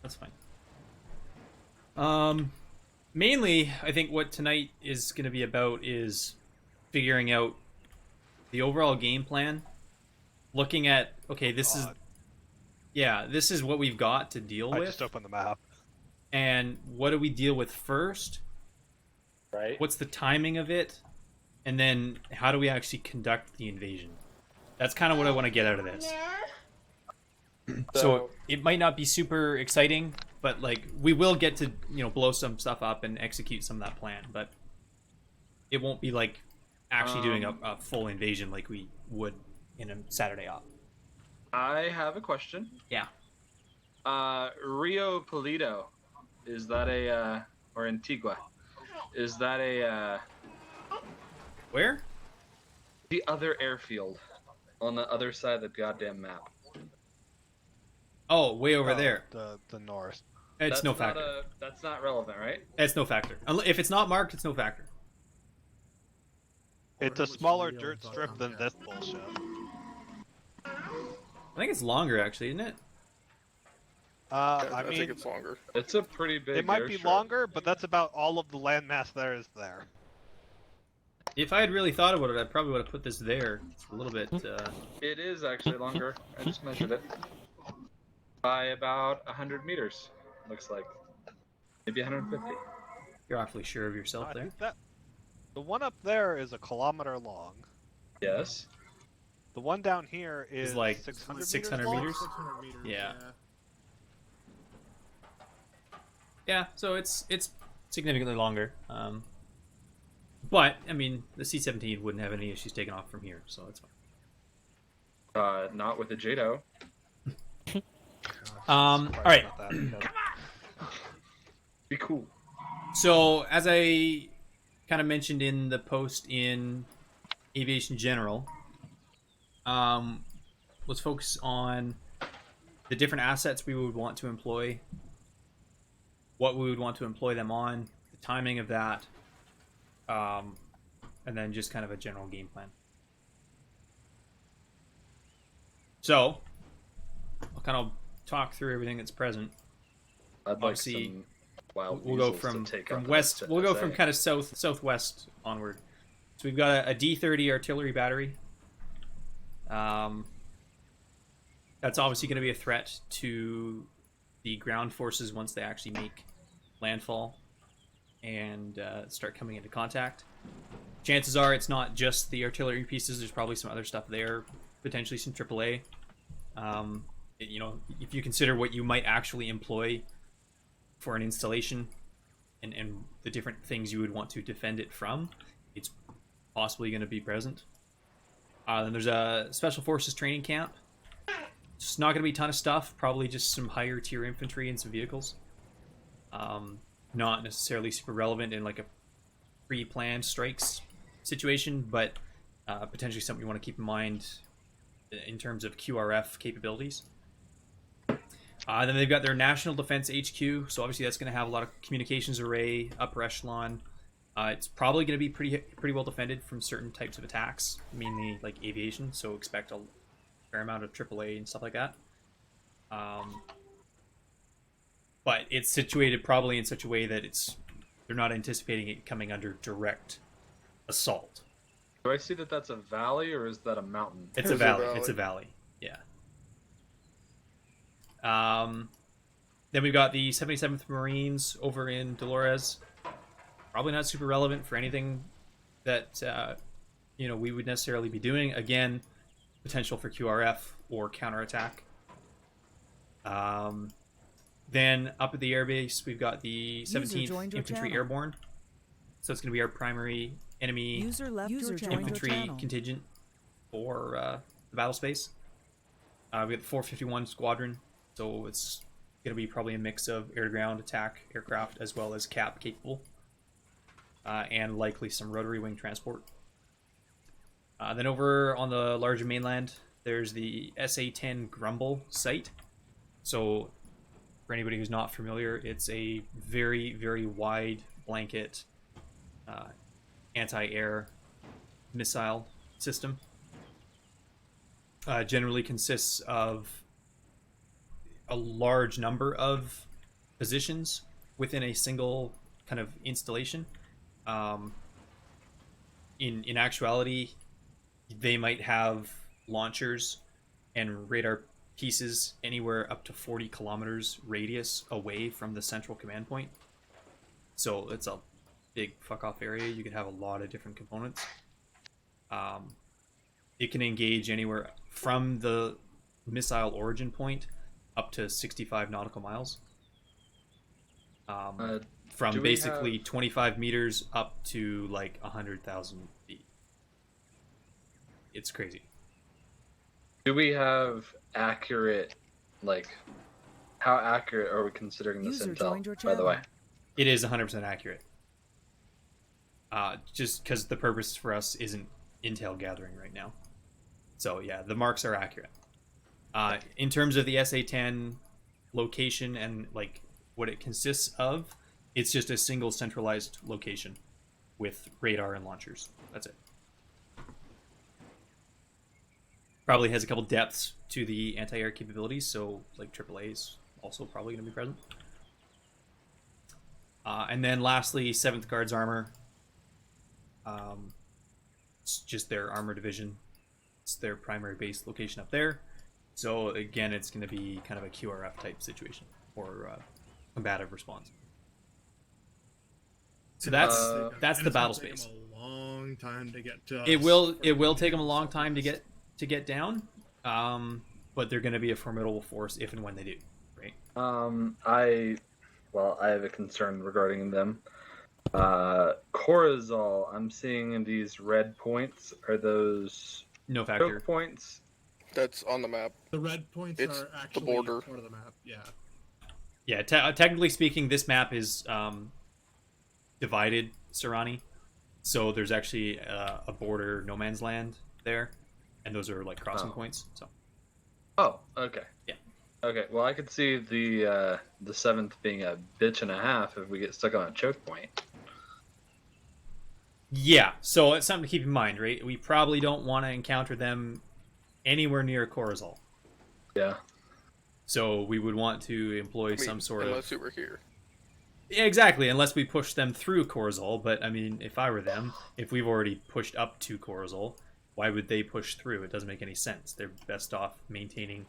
That's fine. Mainly, I think what tonight is going to be about is figuring out the overall game plan. Looking at, okay, this is what we've got to deal with. I just opened the map. And what do we deal with first? Right. What's the timing of it? And then how do we actually conduct the invasion? That's kind of what I want to get out of this. So it might not be super exciting, but like we will get to, blow some stuff up and execute some of that plan, but it won't be like actually doing a full invasion like we would in a Saturday off. I have a question. Yeah. Rio Polito, is that or Antigua, is that Where? the other airfield on the other side of the goddamn map? Oh, way over there. The north. It's no factor. That's not relevant, right? It's no factor. If it's not marked, it's no factor. It's a smaller dirt strip than this bullshit. I think it's longer, actually, isn't it? I mean, think it's longer. It's a pretty big. it might be airstrip. longer, but that's about all of the landmass there is there. If I had really thought about it, I probably would have put this there. It's a little bit... It is actually longer. I just measured it by about 100 meters. Looks like maybe 150. You're awfully sure of yourself I there. think the one up there is 1 kilometer long. Yes. The one down here is It's like 600, 600 long? meters? 600 meters. Yeah. Yeah, so it's significantly longer. But, I mean, the C-17 wouldn't have any issues taking off from here, so it's fine. Not with the JATO. All right. Be cool. So, as I kind of mentioned in the post in Aviation General, let's focus on the different assets we would want to employ, what we would want to employ them on, the timing of that, and then just kind of a general game plan. So, I'll kind of talk through everything that's present. I'd like Obviously, some wild we'll go weasels from to take on west. this We'll go SA. from kind of southwest onward. So we've got a D30 Artillery Battery. That's obviously going to be a threat to the ground forces once they actually make landfall and start coming into contact. Chances are it's not just the artillery pieces. There's probably some other stuff there, potentially some AAA. If you consider what you might actually employ for an installation and the different things you would want to defend it from, it's possibly going to be present. Then there's a Special Forces training camp. It's not going to be a ton of stuff, probably just some higher tier infantry and some vehicles. Not necessarily super relevant in like a pre-planned strikes situation, but potentially something you want to keep in mind in terms of QRF capabilities. Then they've got their National Defense HQ, so obviously that's going to have a lot of communications array, upper echelon. It's probably going to be pretty well defended from certain types of attacks, mainly like aviation, so expect a fair amount of AAA and stuff like that. But it's situated probably in such a way that they're not anticipating it coming under direct assault. Do I see that that's a valley or is that a mountain? It's a valley. It's a valley. Yeah. Then we've got the 77th Marines over in Dolores. Probably not super relevant for anything that we would necessarily be doing. Again, potential for QRF or counterattack. Then up at the airbase, we've got the 17th Infantry Airborne. So it's going to be our primary enemy infantry contingent for the battle space. We got the 451 Squadron, so it's going to be probably a mix of air-to-ground attack aircraft as well as cap capable, and likely some rotary wing transport. Then over on the larger mainland, there's the SA-10 Grumble site. So for anybody who's not familiar, it's a very, very wide blanket anti-air missile system. Generally consists of a large number of positions within a single kind of installation. In actuality, they might have launchers and radar pieces anywhere up to 40 kilometers radius away from the central command point. So it's a big fuck off area. You could have a lot of different components. It can engage anywhere from the missile origin point up to 65 nautical miles. From basically 25 meters up to like 100,000 feet. It's crazy. Do we have accurate, like, how accurate are we considering this intel, by the way? It is 100% accurate. Just because the purpose for us isn't intel gathering right now. So yeah, the marks are accurate. In terms of the SA-10 location and like what it consists of, it's just a single centralized location with radar and launchers. That's it. Probably has a couple depths to the anti-air capabilities, so like AAA is also probably going to be present. And then lastly, 7th Guards Armor. It's just their armor division. It's their primary base location up there. So again, it's going to be kind of a QRF type situation or combative response. So that's the battle space. A long time to get to us. It will take them a long time to get down, but they're going to be a formidable force if and when they do. Right? I have a concern regarding them. Corazol, I'm seeing these red points. Are those no factor choke points? That's on the map. The red points It's are actually the border. part of the map. Yeah. Yeah, technically speaking, this map is divided, Serrani. So there's actually a border no man's land there, and those are like crossing points. So. Oh, okay. Yeah. Okay. Well, I could see the 7th being a bitch and a half if we get stuck on a choke point. Yeah. So it's something to keep in mind, right? We probably don't want to encounter them anywhere near Corazol. Yeah. So we would want to employ some sort unless of... it were here. Yeah, exactly, unless we push them through Corazol. But, I mean, if I were them, if we've already pushed up to Corazol, why would they push through? It doesn't make any sense. They're best off maintaining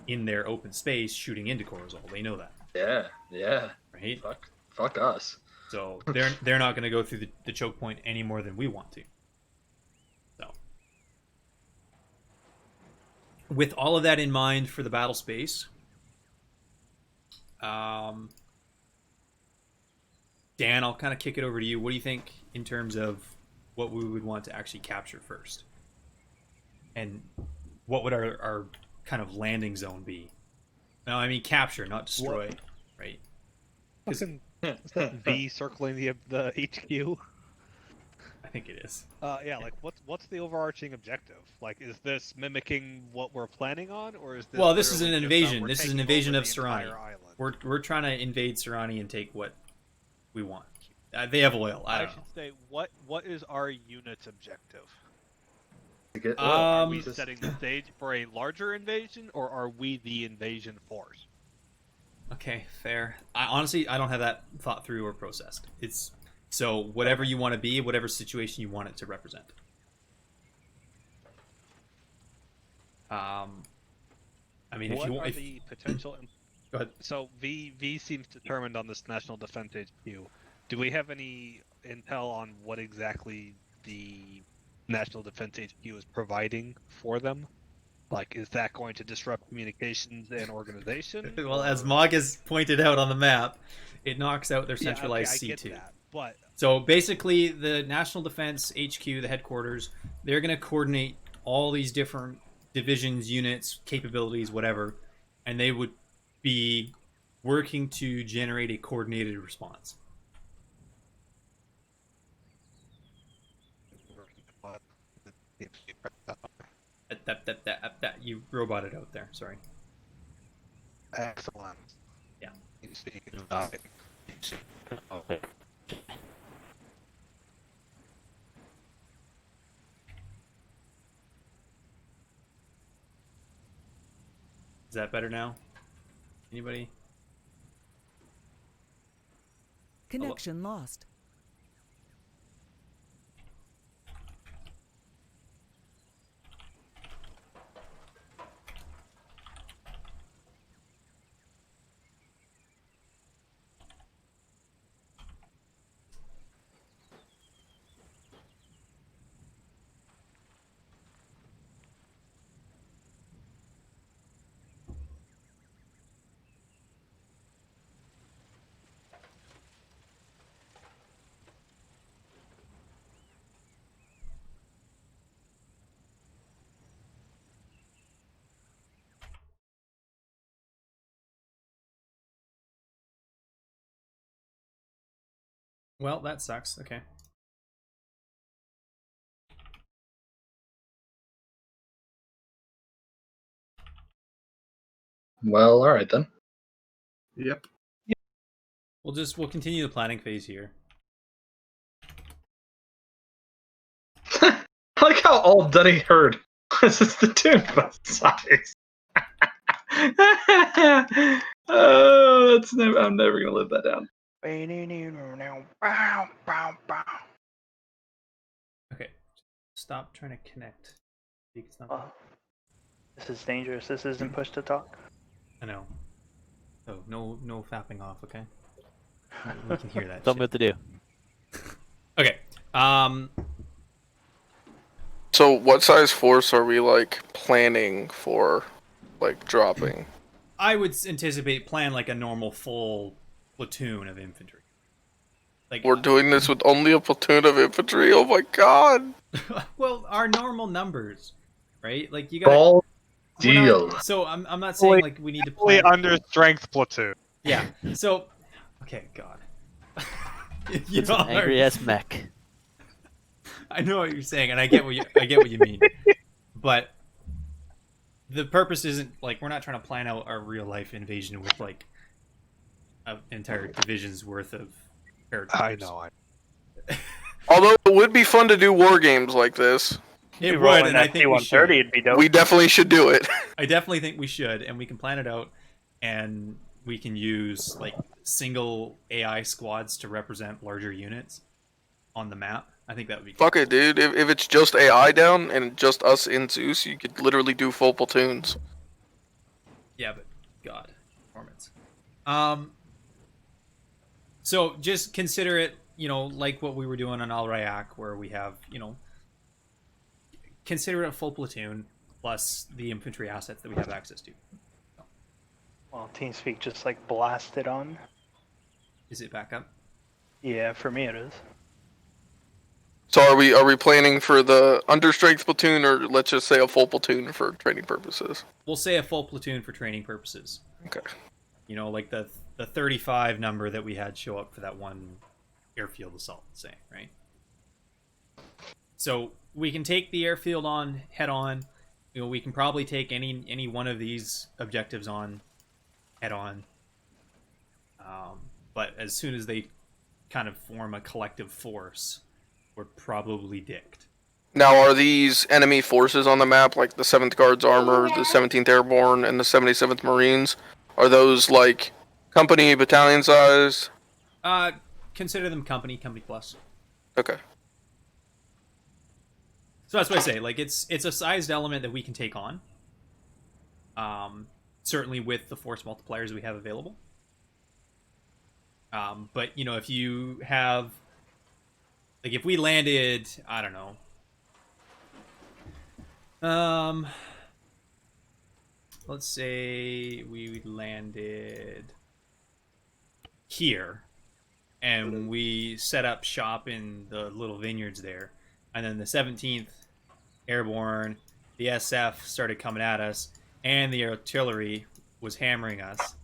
in their open space, shooting into Corazol. They know that. Yeah. Right? Fuck us. So they're not going to go through the choke point any more than we want to. So, with all of that in mind for the battle space, Dan, I'll kind of kick it over to you. What do you think in terms of what we would want to actually capture first? And what would our kind of landing zone be? No, I mean capture, not destroy, right? Isn't V circling the HQ? I think it is. Yeah, like what's the overarching objective? Like, is this mimicking what we're planning on, or is this? Well, this is an literally just invasion. we're This is taking an invasion over of the Serrani. entire island? We're trying to invade Serrani and take what we want. They have oil. I don't know. should say what is our unit's objective? To get Are we just- setting the stage for a larger invasion, or are we the invasion force? Okay, fair. Honestly, I don't have that thought through or processed. It's so whatever you want to be, whatever situation you want it to represent. I mean, What if you are want, the potential? go ahead. So V seems determined on this National Defense HQ. Do we have any intel on what exactly the National Defense HQ is providing for them? Like, is that going to disrupt communications and organization? Well, as Mog has pointed out on the map, it knocks out their Yeah, centralized okay, I C2. get that, but So basically, the National Defense HQ, the headquarters, they're going to coordinate all these different divisions, units, capabilities, whatever, and they would be working to generate a coordinated response. That you roboted out there. Sorry. excellent. Yeah. Is that better now? Anybody? Connection lost. Well, that sucks. Okay. Well, all right then. Yep. We'll continue the planning phase here. I like how all Dunny heard was just the tune bus size. Oh, that's never. I'm never gonna live that down. Okay. Stop trying to connect. It's not- Oh, this is dangerous. This isn't push to talk. I know. Oh, no fapping off, okay? We can hear that. Tell me what to do. Okay. So what size force are we like planning for, like dropping? I would anticipate plan like a normal full platoon of infantry. Like We're doing this with only a platoon of infantry? Oh my god! well, our normal numbers, right? Like you got Ball deal. So I'm not saying like we need to Fully plan. under strength platoon. Yeah. So, okay, God. You It's an all are- angry ass mech. I know what you're saying, and I get what you mean. But the purpose isn't like we're not trying to plan out our real life invasion with like an entire division's worth of paratroopers. I know. Although it would be fun to do war games like this. It would, and I think we should. T-130 would be dope. We definitely should do it. I definitely think we should, and we can plan it out, and we can use like single AI squads to represent larger units on the map. I think that would be cool. Fuck it, dude. If it's just AI down and just us in Zeus, you could literally do full platoons. Yeah, but God, performance. So just consider it, like what we were doing on Al Rayak, where we have, consider it a full platoon plus the infantry assets that we have access to. Well, TeamSpeak just like blasted on. Is it back up? Yeah, for me it is. So are we planning for the understrength platoon, or let's just say a full platoon for training purposes? We'll say a full platoon for training purposes. Okay. Like the 35 number that we had show up for that one airfield assault, say, right? So we can take the airfield on head on. We can probably take any one of these objectives on head on. But as soon as they kind of form a collective force, we're probably dicked. Now, are these enemy forces on the map, like the 7th Guards Armor, the 17th Airborne, and the 77th Marines? Are those, like, company, battalion size? Consider them company plus. Okay. So that's what I say. Like, it's a sized element that we can take on. Certainly with the force multipliers we have available. But, if you have... Like, if we landed... I don't know. Let's say we landed here. And we set up shop in the little vineyards there. And then the 17th Airborne, the SF started coming at us, and the artillery was hammering us.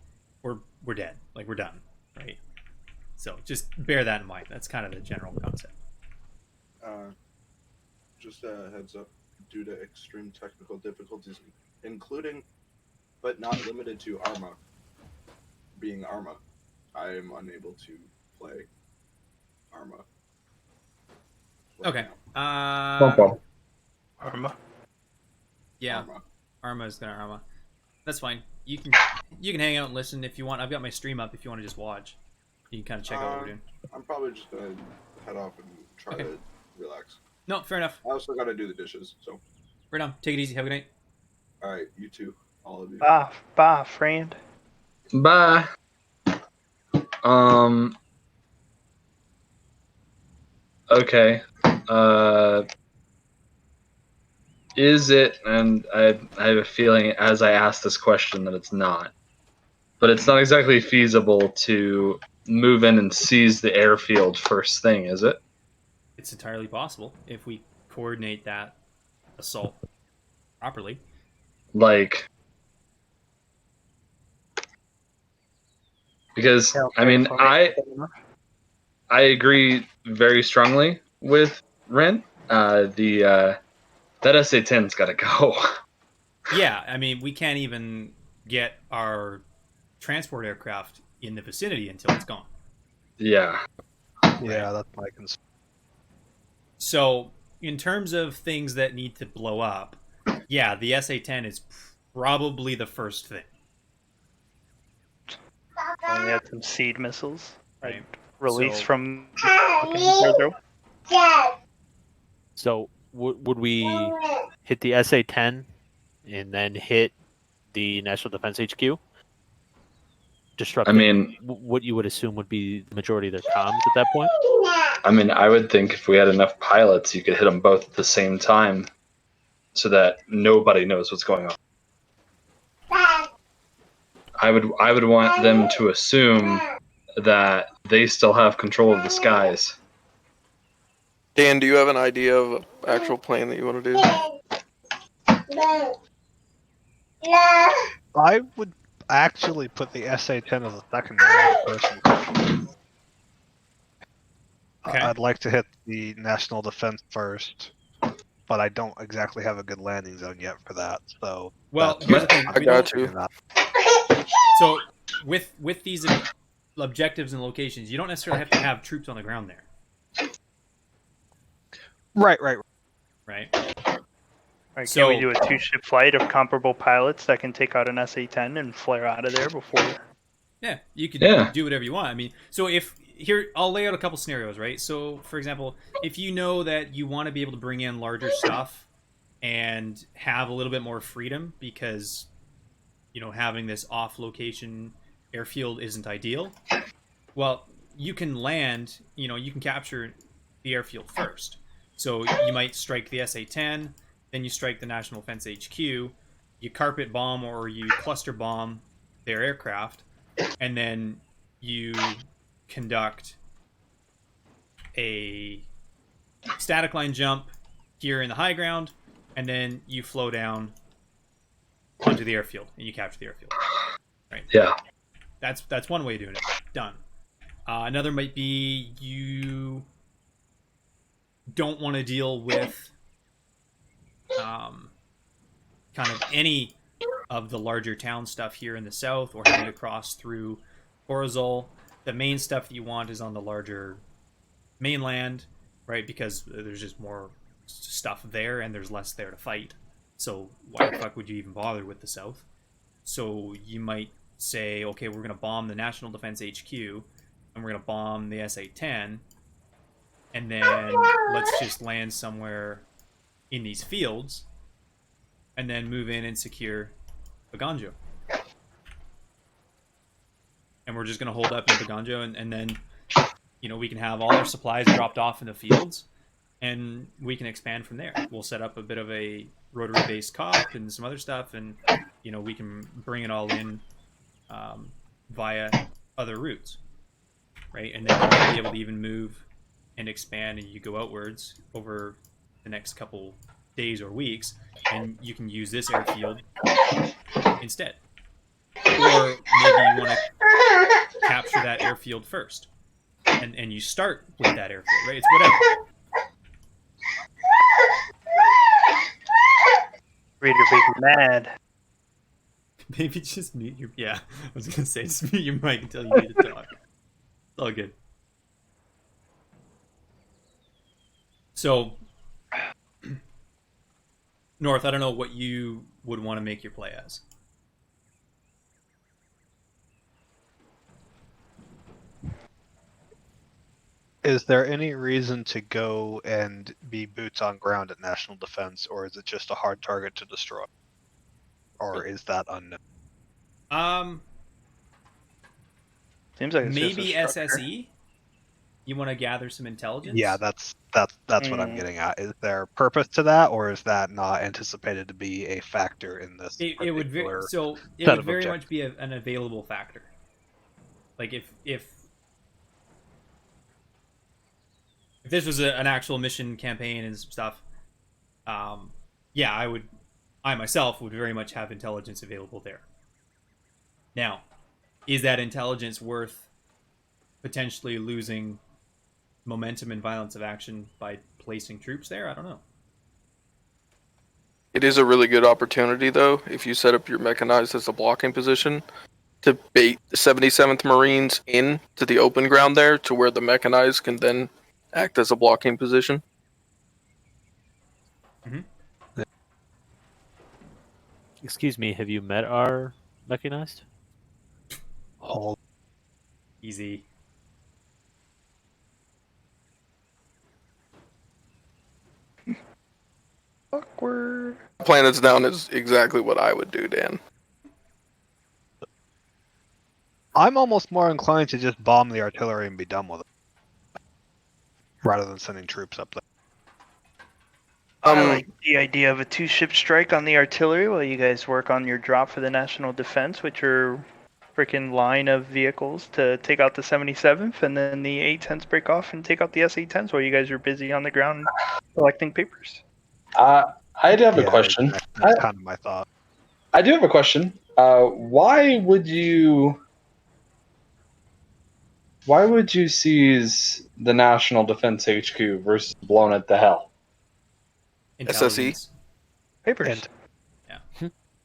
We're dead. Like, we're done, right? So just bear that in mind. That's kind of the general concept. Just a heads up, due to extreme technical difficulties, including, but not limited to Arma, being Arma, I am unable to play Arma. Okay. Arma. Yeah. Arma. Arma's gonna Arma. That's fine. You can hang out and listen if you want. I've got my stream up if you want to just watch. You can kind of check out what we're doing. I'm probably just gonna head off and try Okay. to relax. No, fair enough. I also gotta do the dishes, so. Right on. Take it easy. Have a good night. All right, you too, all of you. Bye, friend. Bye. Okay. Is it? And I have a feeling as I ask this question that it's not. But it's not exactly feasible to move in and seize the airfield first thing, is it? It's entirely possible if we coordinate that assault properly. Like, because I mean, I agree very strongly with Ren. That SA-10's got to go. Yeah, I mean, we can't even get our transport aircraft in the vicinity until it's gone. Yeah. Yeah, that's my concern. So, in terms of things that need to blow up, yeah, the SA-10 is probably the first thing. And we had some seed missiles. Right. Released So- from the So would we hit the SA-10 and then hit the National Defense HQ? Disrupting I mean, what you would assume would be the majority of their comms at that point? I mean, I would think if we had enough pilots, you could hit them both at the same time, so that nobody knows what's going on. I would want them to assume that they still have control of the skies. Dan, do you have an idea of an actual plan that you want to do? I would actually put the SA-10 as a secondary person. Okay. I'd like to hit the national defense first, but I don't exactly have a good landing zone yet for that. So, Well, that's- here's the thing. I we got don't- you. So, with these objectives and locations, you don't necessarily have to have troops on the ground there, Right. right? Right, So- can we do a 2-ship flight of comparable pilots that can take out an SA-10 and flare out of there before? Yeah, you can Yeah. do whatever you want. I mean, so if here, I'll lay out a couple scenarios, right? So, for example, if you know that you want to be able to bring in larger stuff and have a little bit more freedom because, you know, having this off-location airfield isn't ideal, well, you can land, you know, you can capture the airfield first. So you might strike the SA-10, then you strike the National Defense HQ, you carpet bomb or you cluster bomb their aircraft, and then you conduct a static line jump here in the high ground, and then you flow down onto the airfield and you capture the airfield. Right? Yeah. That's one way of doing it. Done. Another might be you don't want to deal with kind of any of the larger town stuff here in the south or heading across through Orizol. The main stuff that you want is on the larger mainland, right? Because there's just more stuff there and there's less there to fight. So why the fuck would you even bother with the south? So you might say, okay, we're going to bomb the National Defense HQ and we're going to bomb the SA-10, and then let's just land somewhere in these fields and then move in and secure Baganjo. And we're just going to hold up in Baganjo, and then, you know, we can have all our supplies dropped off in the fields and we can expand from there. We'll set up a bit of a rotary-based COP and some other stuff, and, you know, we can bring it all in via other routes, right? And then we'll be able to even move and expand, and you go outwards over the next couple days or weeks, and you can use this airfield instead. Or maybe you want to capture that airfield first, and you start with that airfield, right? It's whatever. Reader Baby Mad. Maybe just mute your... Yeah, I was going to say, just mute your mic until you need to talk. It's all good. So, North, I don't know what you would want to make your play as. Is there any reason to go and be boots on ground at national defense, or is it just a hard target to destroy? Or is that unknown? Seems like it's Maybe just a structure. SSE. You want to gather some intelligence? Yeah, that's what I'm getting at. Is there purpose to that, or is that not anticipated to be a factor in this? It would particular it set would of very objectives? much be an available factor. Like if this was an actual mission campaign and stuff, yeah, I myself would very much have intelligence available there. Now, is that intelligence worth potentially losing momentum and violence of action by placing troops there? I don't know. It is a really good opportunity, though, if you set up your mechanized as a blocking position, to bait the 77th Marines in to the open ground there, to where the mechanized can then act as a blocking position. Excuse me, have you met our mechanized? Oh, Easy. Awkward. Plan that's down is exactly what I would do, Dan. I'm almost more inclined to just bomb the artillery and be done with it, rather than sending troops up there. I like the idea of a 2-ship strike on the artillery while you guys work on your drop for the national defense, which are freaking line of vehicles to take out the 77th, and then the A-10s break off and take out the SA-10s while you guys are busy on the ground collecting papers. I do have a question. That's kind of my thought. I do have a question. Why would you seize the National Defense HQ versus blowing it to hell? Intelligence. Papers. Yeah.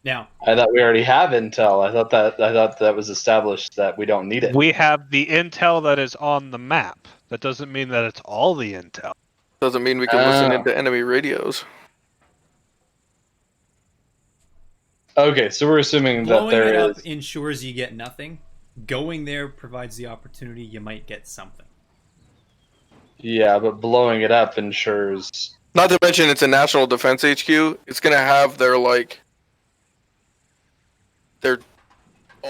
Now, I thought we already have intel. I thought that was established that we don't need it. We have the intel that is on the map. That doesn't mean that it's all the intel. Doesn't mean we can listen into enemy radios. Okay, so we're assuming that blowing there it is. up ensures you get nothing. Going there provides the opportunity you might get something. Yeah, but blowing it up ensures. Not to mention it's a National Defense HQ. It's gonna have their all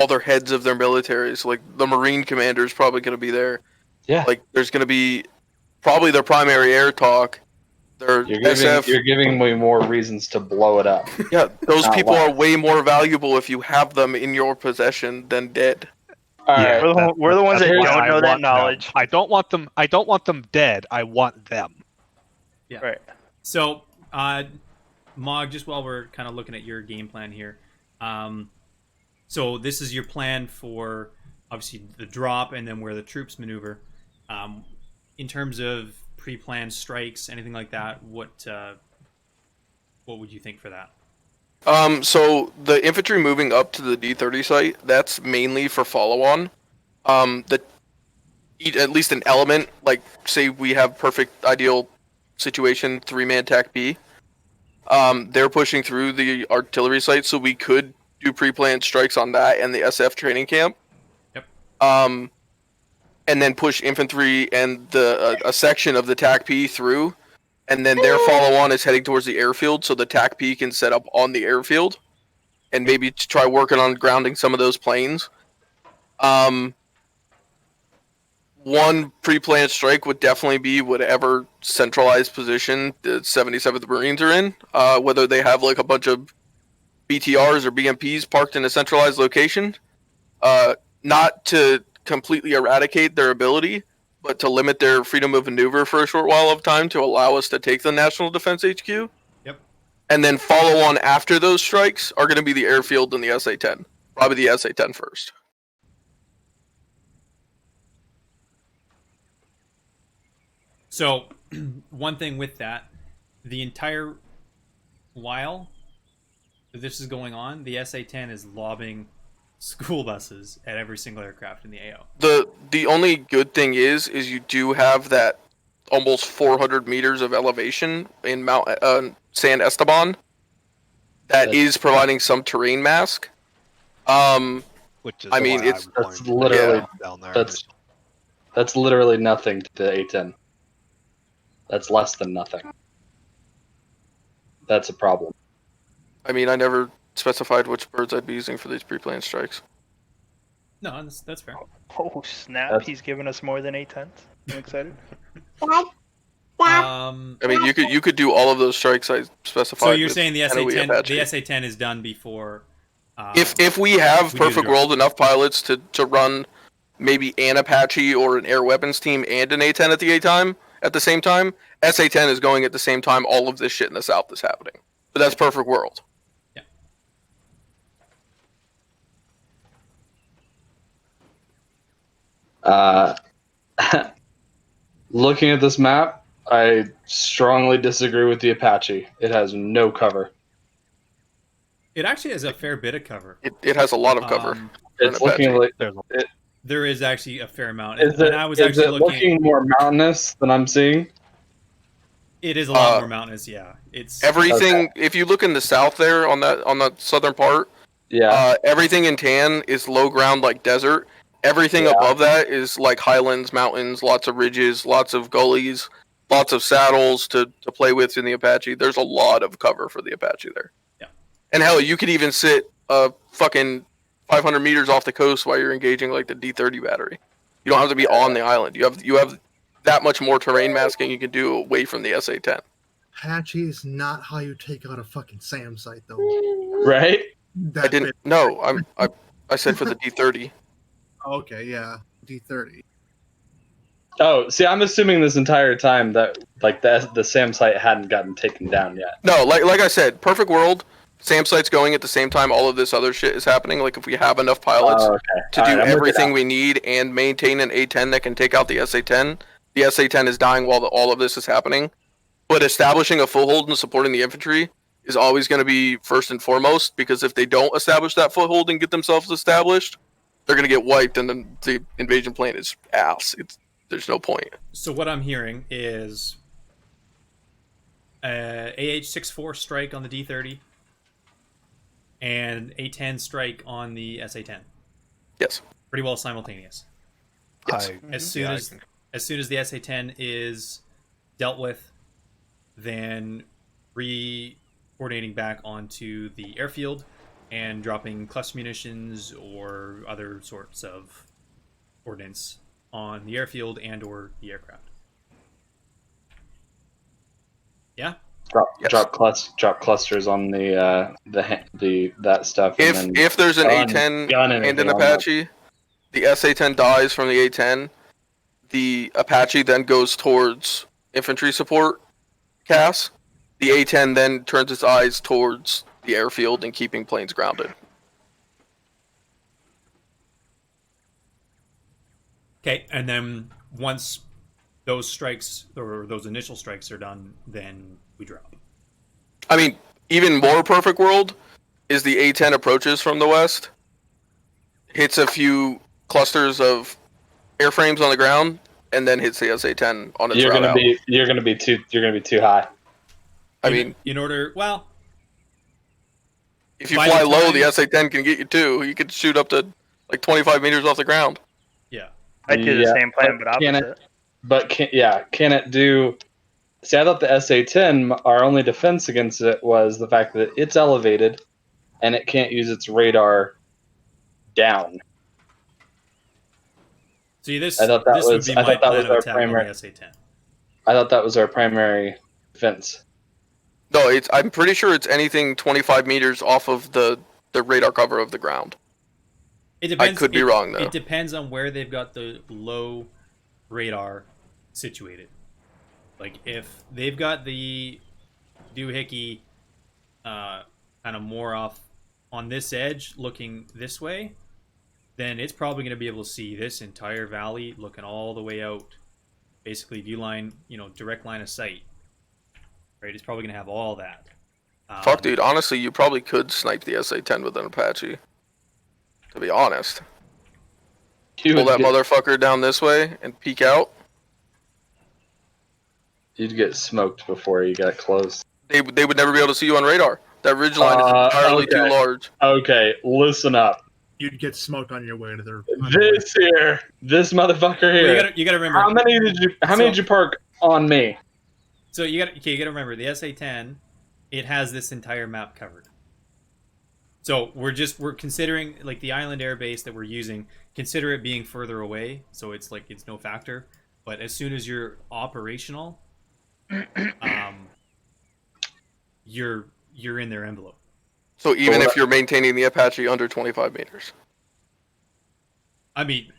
their heads of their militaries. Like the Marine commander is probably gonna be there. Yeah. Like there's gonna be probably their primary air talk. Their You're giving me more reasons to blow it up. Yeah, those Not people less. are way more valuable if you have them in your possession than dead. All right. We're the ones that Here's- don't I know that want them. knowledge. I don't want them dead. I want them. Yeah. Right. So, Mog, just while we're kind of looking at your game plan here, so this is your plan for obviously the drop and then where the troops maneuver. In terms of pre-planned strikes, anything like that, what would you think for that? So the infantry moving up to the D30 site, that's mainly for follow-on. At least an element, like say we have perfect ideal situation, 3-man TAC B. They're pushing through the artillery site, so we could do pre-planned strikes on that and the SF training camp. Yep. And then push infantry and a section of the TAC P through, and then their follow-on is heading towards the airfield, so the TAC P can set up on the airfield, and maybe try working on grounding some of those planes. One pre-planned strike would definitely be whatever centralized position the 77th Marines are in, whether they have like a bunch of BTRs or BMPs parked in a centralized location, not to completely eradicate their ability, but to limit their freedom of maneuver for a short while of time to allow us to take the National Defense HQ. Yep. And then follow on after those strikes are going to be the airfield and the SA-10. Probably the SA-10 first. So, one thing with that, the entire while that this is going on, the SA-10 is lobbing school buses at every single aircraft in the AO. The only good thing is you do have that almost 400 meters of elevation in Mount San Esteban. That is providing some terrain mask. Which is I mean, why it's I was that's going literally down there. that's That's literally nothing to the A10. That's less than nothing. That's a problem. I mean, I never specified which birds I'd be using for these pre-planned strikes. No, that's fair. Oh snap! That's- He's giving us more than 8/10. I'm excited. I mean, you could do all of those strikes I specified. So you're with saying the NOE SA-10, Apache. the SA-10 is done before. If we have we do the perfect drop. world enough pilots to run maybe an Apache or an air weapons team and an A10 at the same time, SA-10 is going at the same time. All of this shit in the south is happening. But that's perfect world. Looking at this map, I strongly disagree with the Apache. It has no cover. It actually has a fair bit of cover. It has a lot of cover. It's an looking Apache. like There is actually a fair amount. is And it, I was is actually it looking more mountainous than I'm seeing? It is a lot more mountainous, yeah. It's Everything. If you look in the south there on that southern part, Yeah. everything in tan is low ground like desert. Everything Yeah. above that is like highlands, mountains, lots of ridges, lots of gullies, lots of saddles to play with in the Apache. There's a lot of cover for the Apache there. Yeah. And hell, you could even sit fucking 500 meters off the coast while you're engaging like the D30 battery. You don't have to be on the island. You have that much more terrain masking you can do away from the SA-10. Apache is not how you take out a fucking SAM site, though. Right? That I didn't. bit- No, I said for the D30. Okay, yeah. D30. Oh, see, I'm assuming this entire time that like the SAM site hadn't gotten taken down yet. No, like I said, perfect world. SAM site's going at the same time all of this other shit is happening. Like if we have enough pilots Oh, okay. to All do right, I'm with you everything now. we need and maintain an A10 that can take out the SA-10, the SA-10 is dying while all of this is happening. But establishing a foothold and supporting the infantry is always going to be first and foremost, because if they don't establish that foothold and get themselves established, they're going to get wiped, and then the invasion plan is ass. There's no point. So what I'm hearing is AH-64 strike on the D30 and A-10 strike on the SA-10. Yes. Pretty well simultaneous. Yes. As soon as the SA-10 is dealt with, then re-coordinating back onto the airfield and dropping cluster munitions or other sorts of ordnance on the airfield and or the aircraft. Yeah. Drop clusters on the that stuff. If there's an gun A10 and and an everything on Apache, the SA-10 dies from the A10. The Apache then goes towards infantry support CAS. The A10 then turns its eyes towards the airfield and keeping planes grounded. Okay, and then once those strikes or those initial strikes are done, then we drop. I mean, even more perfect world is the A10 approaches from the west, hits a few clusters of airframes on the ground, and then hits the SA-10 on its You're route out. you're gonna be too high. I mean, in order, well, if you by fly the low, time- the SA-10 can get you too. You could shoot up to like 25 meters off the ground. yeah. I do the Yeah, same plan, but can opposite. can it do? See, I thought the SA-10, our only defense against it was the fact that it's elevated, and it can't use its radar down. See, this I thought that this would was- be I my thought that plan was of our attack on primary- the SA-10. I thought that was our primary defense. No, I'm pretty sure it's anything 25 meters off of the radar cover of the ground. It depends. could be wrong, though. It depends on where they've got the low radar situated. Like if they've got the doohickey kind of more off on this edge, looking this way, then it's probably going to be able to see this entire valley, looking all the way out. Basically, view line, direct line of sight. Right? It's probably going to have all that. Fuck, dude. Honestly, you probably could snipe the SA-10 with an Apache. To be honest. You Pull would that get, motherfucker down this way and peek out. You'd get smoked before you got close. They would never be able to see you on radar. That ridge line is entirely too okay. large. Okay, listen up. You'd get smoked on your way to their. This motherfucker here. Well, you gotta remember. How many did you park on me? So you gotta remember the SA-10. It has this entire map covered. So we're considering like the island air base that we're using. Consider it being further away, so it's no factor. But as soon as you're operational, you're in their envelope. So even if you're maintaining the Apache under 25 meters. I mean,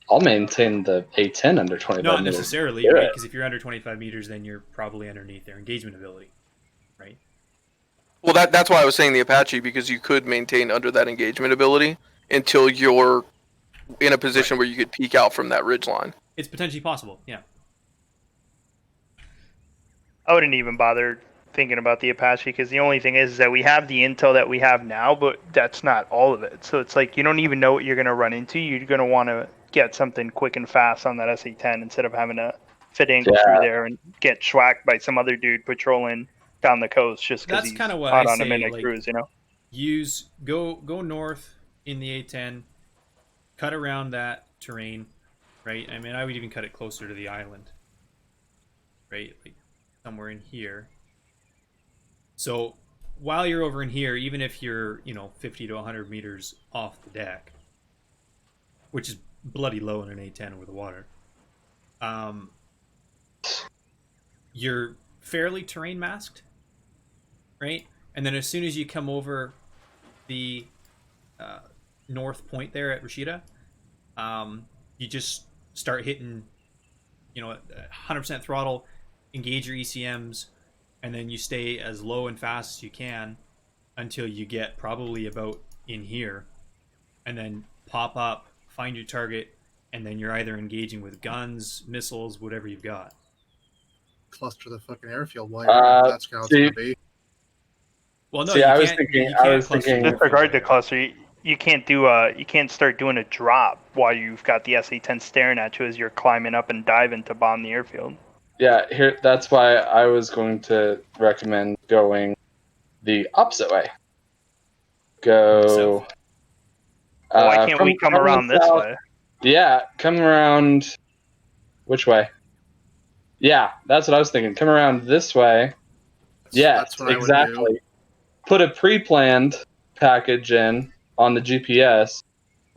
I'll maintain the A-10 under 25 not meters. necessarily, Yeah. right? Because if you're under 25 meters, then you're probably underneath their engagement ability, right? Well, that's why I was saying the Apache, because you could maintain under that engagement ability until you're in a position where you could peek out from that ridge line. It's potentially possible, yeah. I wouldn't even bother thinking about the Apache because the only thing is that we have the intel that we have now, but that's not all of it. So it's like you don't even know what you're going to run into. You're going to want to get something quick and fast on that SA-10 instead of having to fit angle through there and get schwacked by some other dude patrolling down the coast just because he's kind of what out I on a say, midnight like, cruise, you know? Go north in the A-10, cut around that terrain, right? I mean, I would even cut it closer to the island, right? Like somewhere in here. So while you're over in here, even if you're 50 to 100 meters off the deck, which is bloody low in an A-10 over the water, you're fairly terrain masked, right? And then as soon as you come over the north point there at Rashida, you just start hitting 100% throttle, engage your ECMs, and then you stay as low and fast as you can until you get probably about in here, and then pop up, find your target, and then you're either engaging with guns, missiles, whatever you've got. Cluster the fucking airfield while you're that's how it's gonna be. Well, no, I you was can't. thinking. You I can't was cluster thinking. the With regard to airfield. cluster, you can't start doing a drop while you've got the SA-10 staring at you as you're climbing up and diving to bomb the airfield. Yeah, here. That's why I was going to recommend going the opposite way. Go. Why can't we come around this south, way? Yeah, come around. Which way? Yeah, that's what I was thinking. Come around this way. Yeah, That's what I would exactly. do. Put a pre-planned package in on the GPS,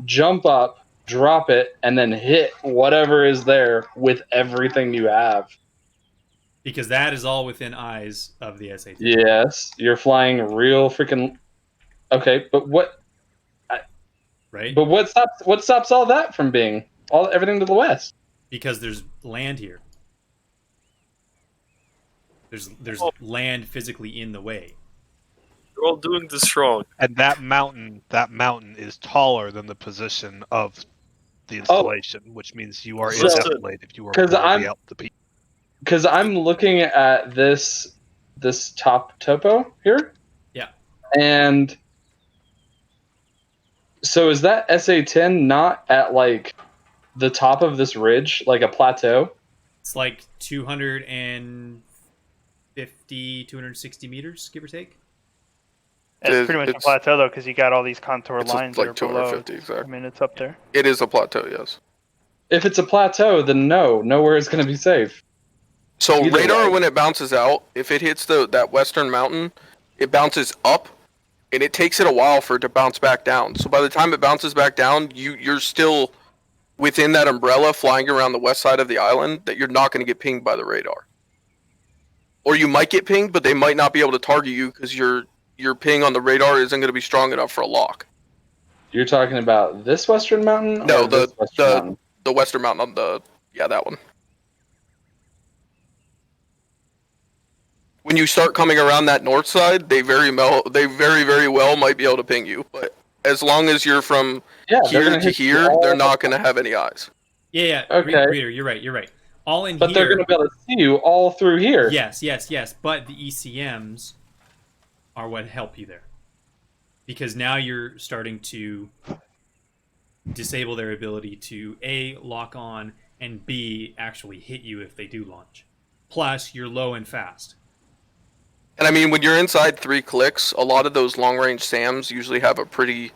jump up, drop it, and then hit whatever is there with everything you have. Because that is all within eyes of the SA-10. Yes, you're flying real freaking. Okay, but what? Right? But what stops all that from being everything to the west? Because there's land here. There's land physically in the way. You're all doing this wrong. And that mountain is taller than the position of the installation, which means you are in So- desolate if you were 'cause I'm- already out the peak. Because I'm looking at this top topo here. Yeah. And so is that SA-10 not at like the top of this ridge, like a plateau? It's like 250, 260 meters, give or take. It's pretty much a It's- plateau though, because you got all these contour It's lines like that are below. 250 exactly. I mean, it's up there. It is a plateau, yes. If it's a plateau, then nowhere is going to be safe. So Either radar, way. when it bounces out, if it hits that western mountain, it bounces up, and it takes it a while for it to bounce back down. So by the time it bounces back down, you're still within that umbrella flying around the west side of the island that you're not going to get pinged by the radar. Or you might get pinged, but they might not be able to target you because your ping on the radar isn't going to be strong enough for a lock. You're talking about this western mountain? No, or this western mountain? The western mountain on that one. When you start coming around that north side, they very very well might be able to ping you. But as long as you're from Yeah, they're here gonna to hit you here, all they're the not going to time. have any eyes. Yeah. Okay. Reader, you're right. All in But here. they're going to be able to see you all through here. Yes. But the ECMs are what help you there. Because now you're starting to disable their ability to A, lock on, and B, actually hit you if they do launch. Plus, you're low and fast. And I mean, when you're inside 3 clicks, a lot of those long-range SAMs usually have a pretty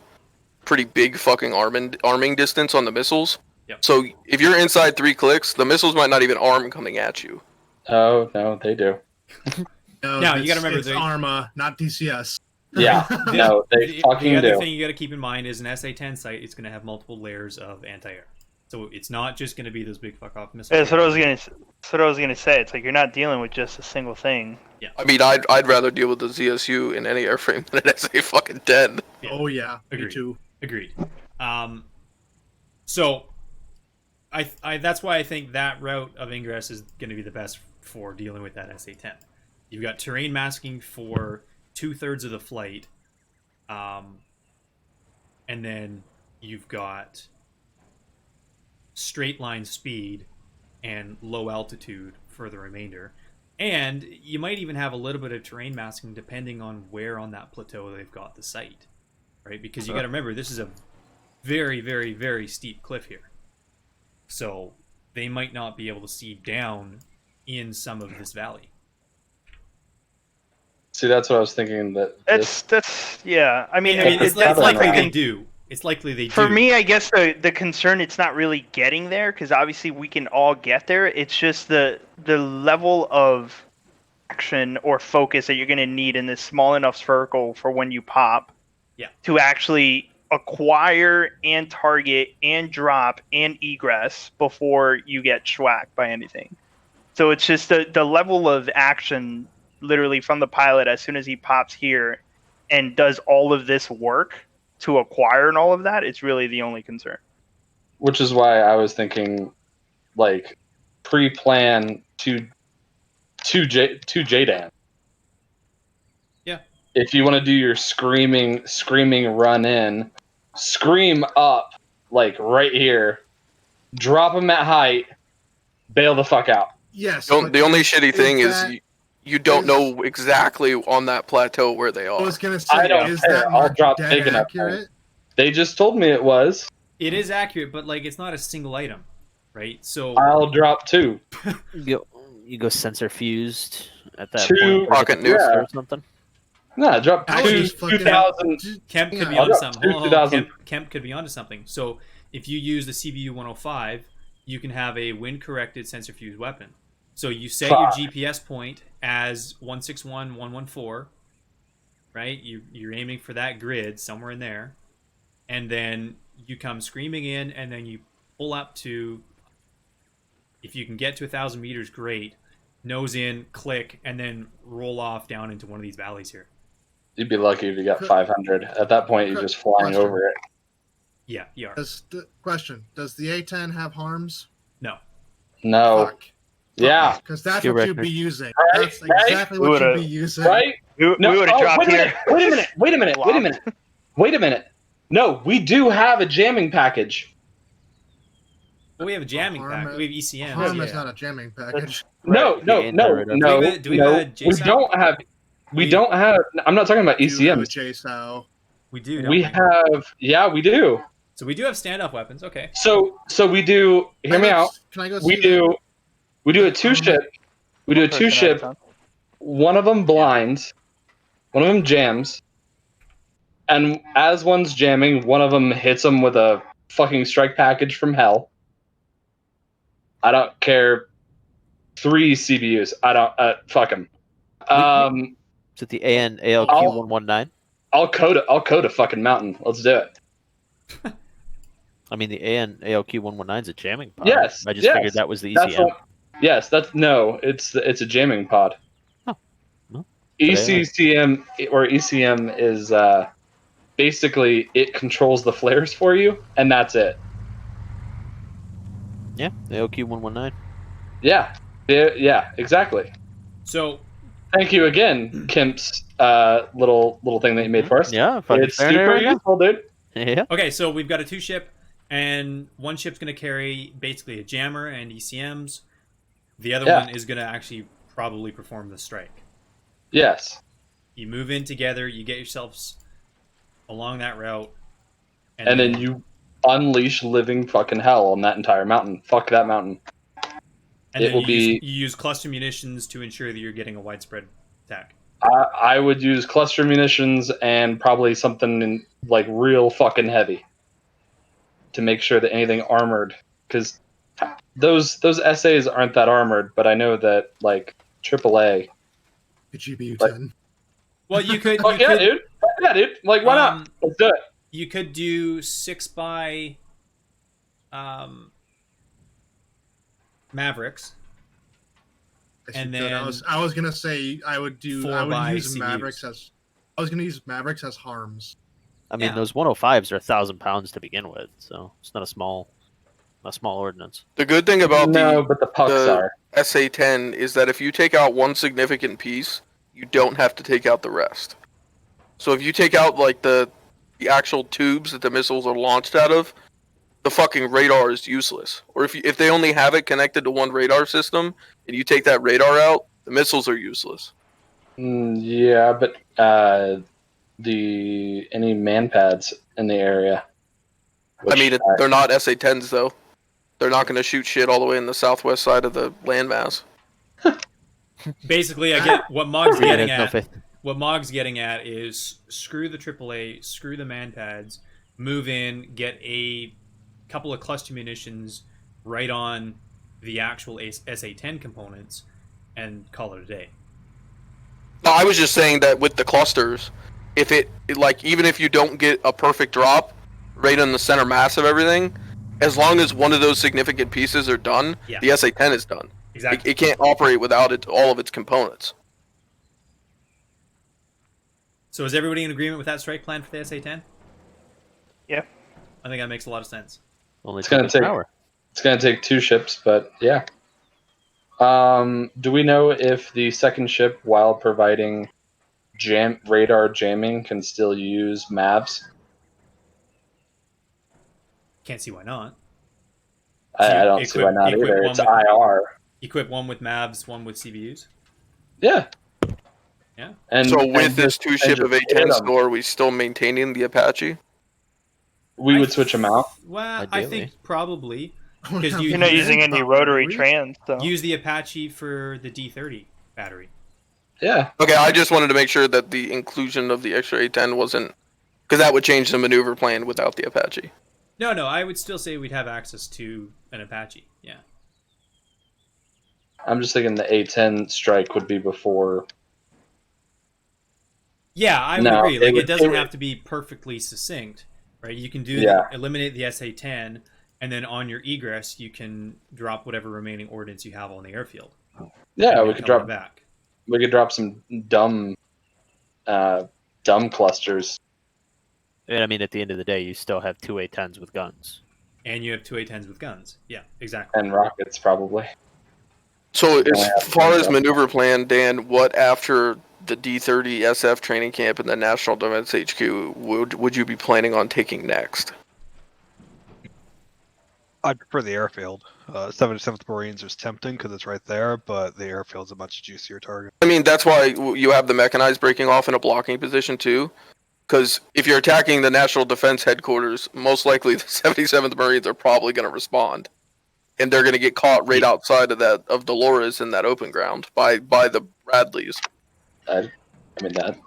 pretty big fucking arming distance on the missiles. Yep. So if you're inside 3 clicks, the missiles might not even arm coming at you. Oh no, they do. No, Now, you gotta remember it's the- Arma, not DCS. Yeah, no, they fucking the other do. thing you got to keep in mind is an SA-10 site is going to have multiple layers of anti-air. So it's not just going to be those big fuck off missiles. That's what I was gonna say. It's like you're not dealing with just a single thing. I mean, I'd rather deal with the ZSU in any airframe than an SA fucking 10. Yeah. Oh yeah, Agreed. me too. Agreed. So I that's why I think that route of ingress is going to be the best for dealing with that SA-10. You've got terrain masking for 2/3 of the flight, and then you've got straight line speed and low altitude for the remainder. And you might even have a little bit of terrain masking depending on where on that plateau they've got the site, right? Because you got to remember, this is a very, very, very steep cliff here. So they might not be able to see down in some of this valley. See, that's what I was thinking. That's yeah. I mean, It's that's likely like they do. It's likely they do. For me, I guess the concern, it's not really getting there, because obviously we can all get there. It's just the level of action or focus that you're going to need in this small enough circle for when you pop. Yeah. To actually acquire and target and drop and egress before you get schwacked by anything. So it's just the level of action literally from the pilot as soon as he pops here and does all of this work to acquire and all of that, it's really the only concern. Which is why I was thinking, like, pre-plan two JDAM. Yeah. If you want to do your screaming run in, scream up, like, right here, drop them at height, bail the fuck out. Yes. The only shitty thing is that- you don't know exactly on that plateau where they I are. was gonna say, I don't is care. that I'll mark drop dead big enough. accurate? They just told me it was. It is accurate, but like it's not a single item, right? So I'll drop 2. You go sensor fused at that Two point. rocket nukes nukes. or something. No, drop Actually, 2, fucking- 2,000. Kemp could be Yeah. onto I'll something. drop Hold on, 2,000. Kemp could be onto something. So if you use the CBU 105, you can have a wind corrected sensor fused weapon. So you set your Fuck. GPS point as 161, 114, right? You're aiming for that grid somewhere in there, and then you come screaming in, and then you pull up to. If you can get to 1,000 meters, great. Nose in, click, and then roll off down into one of these valleys here. You'd be lucky if you got 500. At that point, you're just flying Question. over it. Yeah, you are. Does the A10 have harms? No. No. Fuck. Yeah. Because that's Few what you'd records. be using. Right, That's right. exactly We what you'd would've- be using. Right? We No. would have dropped wait a here. minute. Wait a minute. No, we do have a jamming package. We have a jamming Arma- pack. We have ECM. Harm yeah. is not a jamming package. No. Do we don't have. We don't have. I'm not talking about You have a ECMs. JSOW. We do. don't We have. Yeah, we do. So we do have standoff weapons. Okay. So we do. Hear me out. Can I go We see do. We do a 2-ship. We do a Person at a 2-ship. time. One of them blinds. One of them jams. And as one's jamming, one of them hits them with a fucking strike package from hell. I don't care. 3 CBUs. I don't. Fuck them. Is it the AN ALQ I'll- 119? I'll code a fucking mountain. Let's do it. I mean, the AN ALQ 119 is a jamming pod. Yes, I just yes. figured that was the That's ECM. what, yes, it's a jamming pod. Oh, well, ECCM or ECM is basically it controls the flares for you, and that's it. Yeah, ALQ 119. Yeah, exactly. So Thank you again, Kemp's little thing that you made for us. Yeah, fucking It's fair super enough. useful, dude. Yeah. okay, so we've got a 2-ship, and one ship's going to carry basically a jammer and ECMs. The other Yeah. one is going to actually probably perform the strike. Yes. You move in together. You get yourselves along that route, And then you unleash living fucking hell on that entire mountain. Fuck that mountain. and it then will you be- use cluster munitions to ensure that you're getting a widespread attack. I would use cluster munitions and probably something like real fucking heavy to make sure that anything armored, because those SAs aren't that armored, but I know that like AAA. The GBU Like- 10. Well, you could. Fuck You yeah, could, dude. Fuck yeah, dude. Like, why not? Let's do it. You could do 6x Mavericks. Yes, And you could. then I was gonna say I would 4 use CBUs. Mavericks as harms. I mean, Yeah. those 105s are 1,000 pounds to begin with, so it's not a small ordnance. The good thing about but the pucks the are. SA-10 is that if you take out one significant piece, you don't have to take out the rest. So if you take out like the actual tubes that the missiles are launched out of, the fucking radar is useless. Or if they only have it connected to one radar system and you take that radar out, the missiles are useless. Yeah, but any man pads in the area. I mean, they're not SA-10s though. They're not going to shoot shit all the way in the southwest side of the landmass. Basically, I get what Mog's Yeah, getting there's no at. faith. What Mog's getting at is screw the AAA, screw the man pads, move in, get a couple of cluster munitions right on the actual SA-10 components, and call it a day. No, I was just saying that with the clusters, if it like even if you don't get a perfect drop right in the center mass of everything, as long as one of those significant pieces are done, Yeah. the SA-10 is done. Exactly. It can't operate without all of its components. So is everybody in agreement with that strike plan for the SA-10? Yeah. I think that makes a lot of sense. Only It's gonna took us take- an hour. It's going to take 2 ships, but yeah. Do we know if the second ship, while providing radar jamming, can still use MAVs? Can't see why not. I don't see why not equip either. one It's with- IR. Equip one with MAVs, one with CBUs. Yeah. Yeah. And So with and this just- 2-ship and of just A-10 hit 'em. store, are we still maintaining the Apache? We would switch them out. Well, I Ideally. think probably. Oh, Because yeah, you- You're not Yeah. using any rotary trans, so. Use the Apache for the D30 battery. Yeah. Okay, I just wanted to make sure that the inclusion of the extra A-10 wasn't... Because that would change the maneuver plan without the Apache. No, I would still say we'd have access to an Apache. Yeah. I'm just thinking the A-10 strike would be before. Yeah, I would No, agree. Like, it would- it doesn't it would- have to be perfectly succinct, right? You can do Yeah. eliminate the SA-10, and then on your egress, you can drop whatever remaining ordnance you have on the airfield. Yeah, and we then could come drop. back. We could drop some dumb clusters. And I mean, at the end of the day, you still have 2 A-10s with guns. And you have 2 A-10s with guns. Yeah, exactly. And rockets, probably. So Yeah, as far as yeah. maneuver plan, Dan, what after the D30 SF training camp and the National Defense HQ would you be planning on taking next? I prefer the airfield. 77th Marines is tempting because it's right there, but the airfield's a much juicier target. I mean, that's why you have the mechanized breaking off in a blocking position too. Because if you're attacking the National Defense Headquarters, most likely the 77th Marines are probably going to respond, and they're going to get caught right outside of Dolores in that open ground by the Bradleys. I mean that.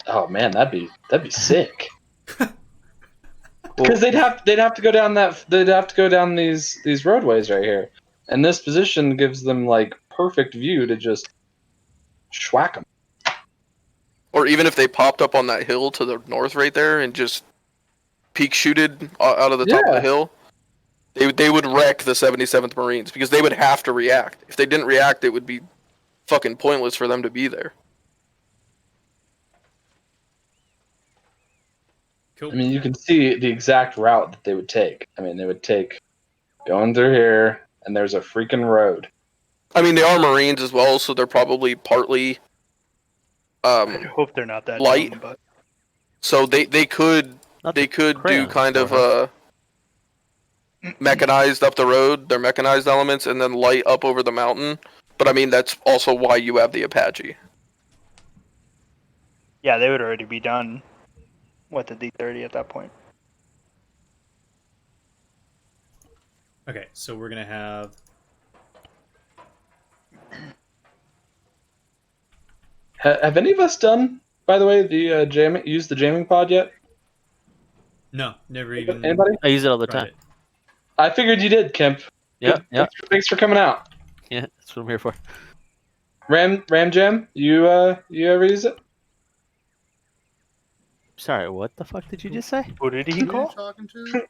Oh man, that'd be sick. Because they'd have to go down these roadways right here, and this position gives them like perfect view to just schwack them. Or even if they popped up on that hill to the north right there and just peek shooted out of the top of the hill, they would wreck the 77th Marines because they would have to react. If they didn't react, it would be fucking pointless for them to be there. Cool. I mean, you can see the exact route that they would take. I mean, they would take going through here, and there's a freaking road. I mean, they are Marines as well, so they're probably partly I hope they're not that light. dumb, but So they could Not do crayons, kind of though, mechanized up the road, their mechanized elements, and then light up over the mountain. But I mean, that's also why you have the Apache. yeah, they would already be done with the D30 at that point. Okay, so we're going to have... Have any of us done, by the way, the used the jamming pod yet? No, never even. Anybody? I use it all the tried time. it. I figured you did, Kemp. Yeah, Good- yeah, Thanks for coming out. yeah. That's what I'm here for. Ram Jam, you ever use it? Sorry, what the fuck did you just say? Who did he Who are you call? talking to?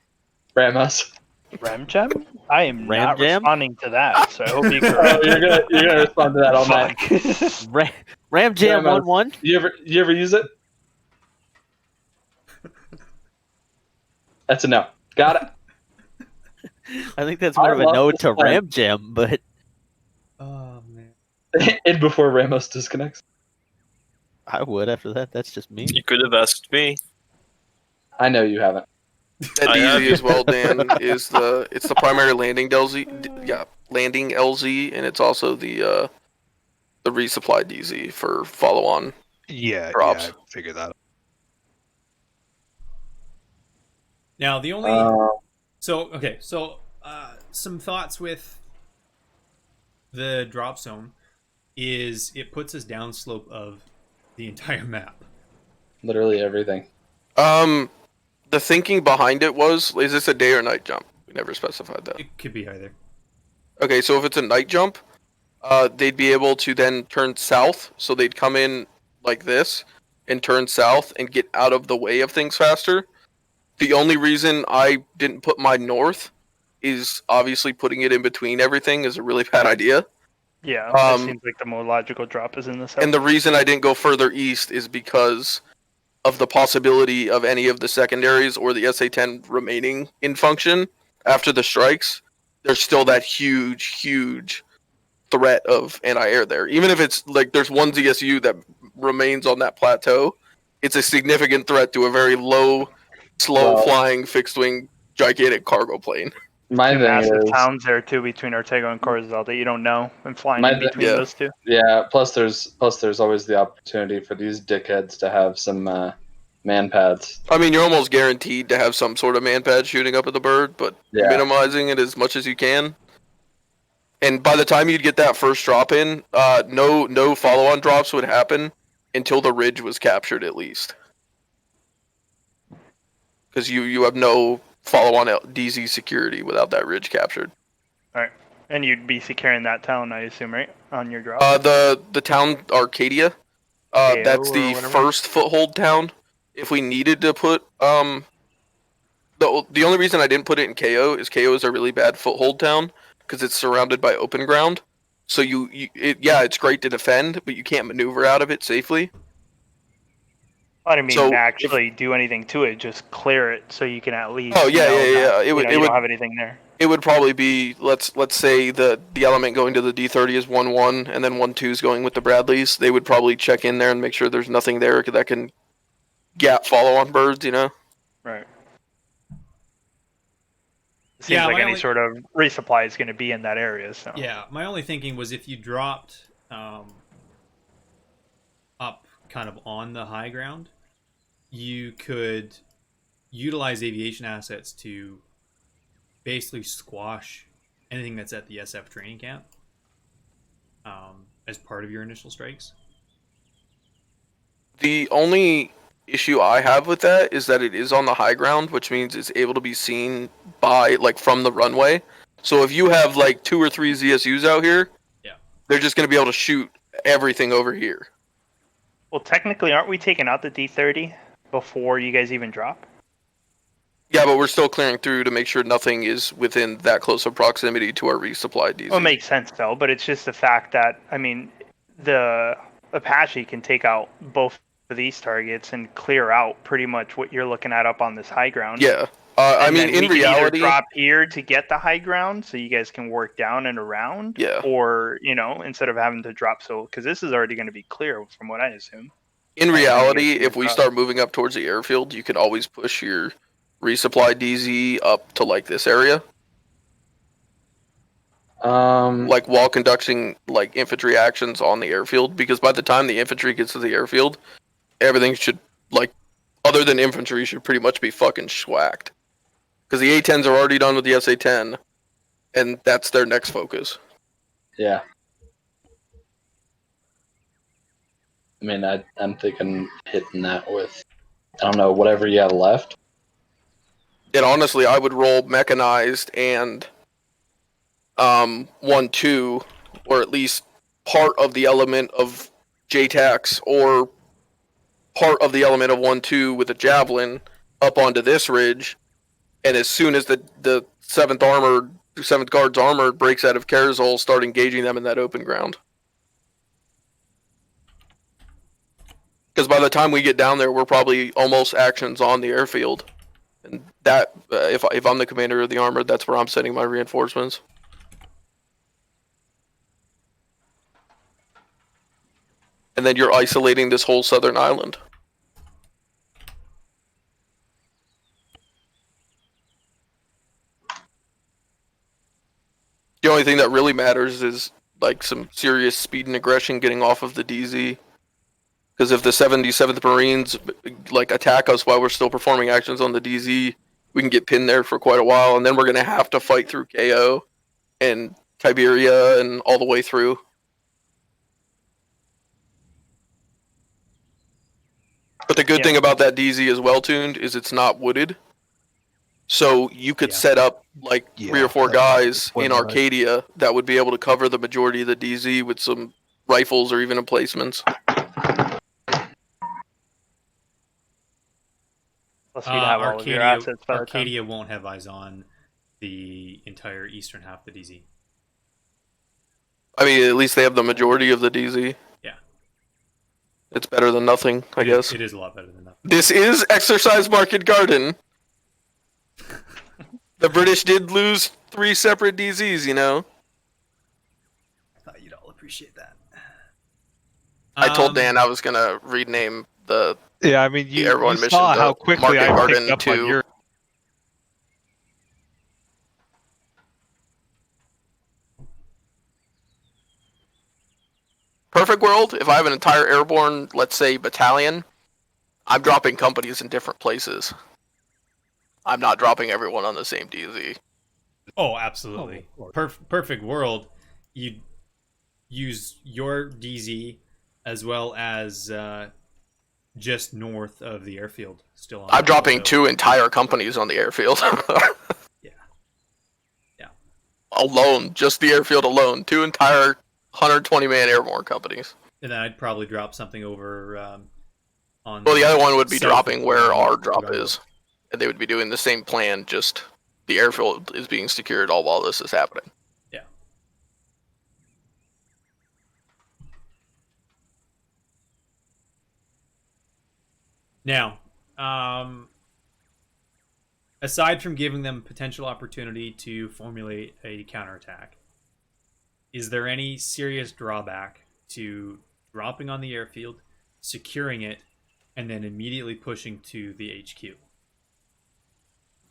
Ram-us. Ramjam? I am Ram not Jam? responding to that, so I hope you Oh, correct. you're gonna respond to that all night. Fuck. Ram Jam Ram-us. 1-1? You ever use it? That's a no. Got it. I think that's more I of a love no this to plan. Ram Jam, but Oh man. And before Ramos disconnects. I would after that. That's just me. You could have asked me. I know you haven't. That I have DZ as well, Dan, is it's the primary landing LZ. Yeah, landing LZ, and it's also the resupply DZ for follow on. Yeah, Drops. yeah, I figured that out. Now the only so some thoughts with the drop zone is it puts us downslope of the entire map. Literally everything. The thinking behind it is this a day or night jump? We never specified that. It could be either. Okay, so if it's a night jump, they'd be able to then turn south, so they'd come in like this and turn south and get out of the way of things faster. The only reason I didn't put mine north is obviously putting it in between everything is a really bad idea. Yeah, that seems like the more logical drop is in the south. And the reason I didn't go further east is because of the possibility of any of the secondaries or the SA-10 remaining in function after the strikes. There's still that huge threat of anti-air there. Even if it's like there's one ZSU that remains on that plateau, it's a significant threat to a very low, slow-flying, fixed-wing, gigantic cargo plane. My Two thing massive is, towns there too between Ortega and Corzal that you don't know, and flying My in th- between yeah. those two. yeah. Plus, there's always the opportunity for these dickheads to have some man pads. I mean, you're almost guaranteed to have some sort of man pad shooting up at the bird, but Yeah. minimizing it as much as you can. And by the time you'd get that first drop in, no follow-on drops would happen until the ridge was captured at least. Because you have no follow-on DZ security without that ridge captured. And you'd be securing that town, I assume, right? On your drop? The town Arcadia, that's or the whatever. first foothold town. If we needed to put the only reason I didn't put it in KO is a really bad foothold town because it's surrounded by open ground. So it's great to defend, but you can't maneuver out of it safely. I didn't mean so actually do anything to it, just clear it so you can at least. Oh, yeah, know yeah, that, yeah. It would- you it would- don't have anything there. It would probably be let's say the element going to the D30 is 1-1, and then 1-2 is going with the Bradleys. They would probably check in there and make sure there's nothing there that can gap follow on birds. Right. It seems Yeah, like my any only- sort of resupply is going to be in that area. So. Yeah, my only thinking was if you dropped up kind of on the high ground, you could utilize aviation assets to basically squash anything that's at the SF training camp as part of your initial strikes. The only issue I have with that is that it is on the high ground, which means it's able to be seen from the runway. So if you have 2 or 3 ZSUs out here, yeah, they're just going to be able to shoot everything over here. Well, technically, aren't we taking out the D30 before you guys even drop? Yeah, but we're still clearing through to make sure nothing is within that close of proximity to our resupply DZ. Well, it makes sense though, but it's just the fact that the Apache can take out both of these targets and clear out pretty much what you're looking at up on this high ground. Yeah, And in then we can reality, either drop here to get the high ground, so you guys can work down and around. Yeah. Or instead of having to drop, because this is already going to be clear from what I assume. in reality, Yeah. if we start moving up towards the airfield, you can always push your resupply DZ up to this area. While conducting infantry actions on the airfield, because by the time the infantry gets to the airfield, everything should other than infantry should pretty much be fucking schwacked. Because the A-10s are already done with the SA-10, and that's their next focus. Yeah. I mean, I'm thinking hitting that with, I don't know, whatever you have left. And honestly, I would roll mechanized and 1-2, or at least part of the element of JTAX, or part of the element of 1-2 with a javelin up onto this ridge. And as soon as the 7th Guard's armor breaks out of Carazol, start engaging them in that open ground. Because by the time we get down there, we're probably almost actions on the airfield. And that, if I'm the commander of the armor, that's where I'm sending my reinforcements. And then you're isolating this whole southern island. The only thing that really matters is like some serious speed and aggression getting off of the DZ. Because if the 77th Marines like attack us while we're still performing actions on the DZ, we can get pinned there for quite a while, and then we're gonna have to fight through KO and Tiberia and all the way through. But the good thing about that DZ is well tuned is it's not wooded. So you could set up like 3 or 4 guys in Arcadia that would be able to cover the majority of the DZ with some rifles or even emplacements. Plus, you'd have all of your assets by the time. Arcadia won't have eyes on the entire eastern half of the DZ. I mean, at least they have the majority of the DZ. Yeah. It's better than nothing, I guess. It is a lot better than nothing. This is Exercise Market Garden. The British did lose 3 separate DZs, you know? I thought you'd all appreciate that. I told Dan I was going to rename the Yeah, I mean, you Airborne mission saw to how quickly Market I Garden picked up to on your... Perfect world, if I have an entire airborne, let's say, battalion, I'm dropping companies in different places. I'm not dropping everyone on the same DZ. Oh, absolutely. Perfect world. You'd use your DZ as well as just north of the airfield. Still on. I'm dropping 2 entire companies on the airfield. Yeah. Alone, just the airfield alone. 2 entire 120-man airborne companies. And then I'd probably drop something over on. Well, the other one would be dropping where of our drop Grumble. is. And they would be doing the same plan, just the airfield is being secured all while this is happening. Yeah. Now, aside from giving them potential opportunity to formulate a counterattack, is there any serious drawback to dropping on the airfield, securing it, and then immediately pushing to the HQ?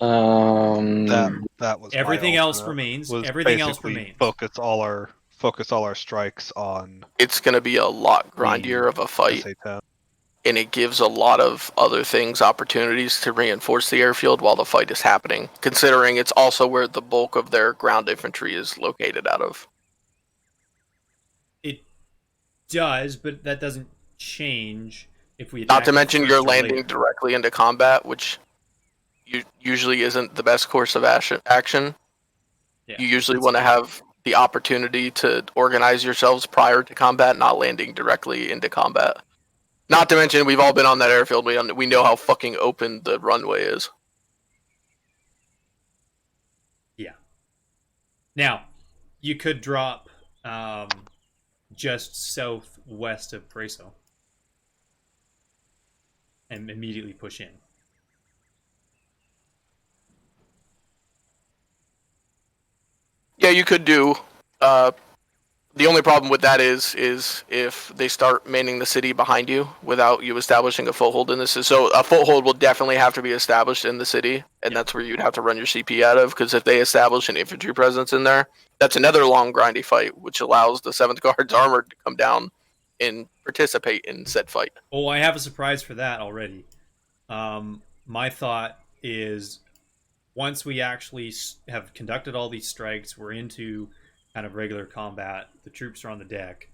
That was Everything my else alternate, remains. was Everything else basically remains. Focus all our strikes on It's going to be a lot grindier of a fight, SA-10. and it gives a lot of other things opportunities to reinforce the airfield while the fight is happening, considering it's also where the bulk of their ground infantry is located out of. It does, but that doesn't change if we attack. Not to mention first you're or landing later. directly into combat, which usually isn't the best course of action. Yeah, You usually that's want to true. have the opportunity to organize yourselves prior to combat, not landing directly into combat. Not to mention, we've all been on that airfield. We know how fucking open the runway is. Yeah. Now, you could drop just southwest of Preso and immediately push in. Yeah, you could do. The only problem with that is if they start manning the city behind you without you establishing a foothold in this. So a foothold will definitely have to be established in the city, and that's where you'd have to run your CP out of. Because if they establish an infantry presence in there, that's another long grindy fight, which allows the 7th Guard's armor to come down and participate in said fight. Oh, I have a surprise for that already. My thought is, once we actually have conducted all these strikes, we're into kind of regular combat, the troops are on the deck,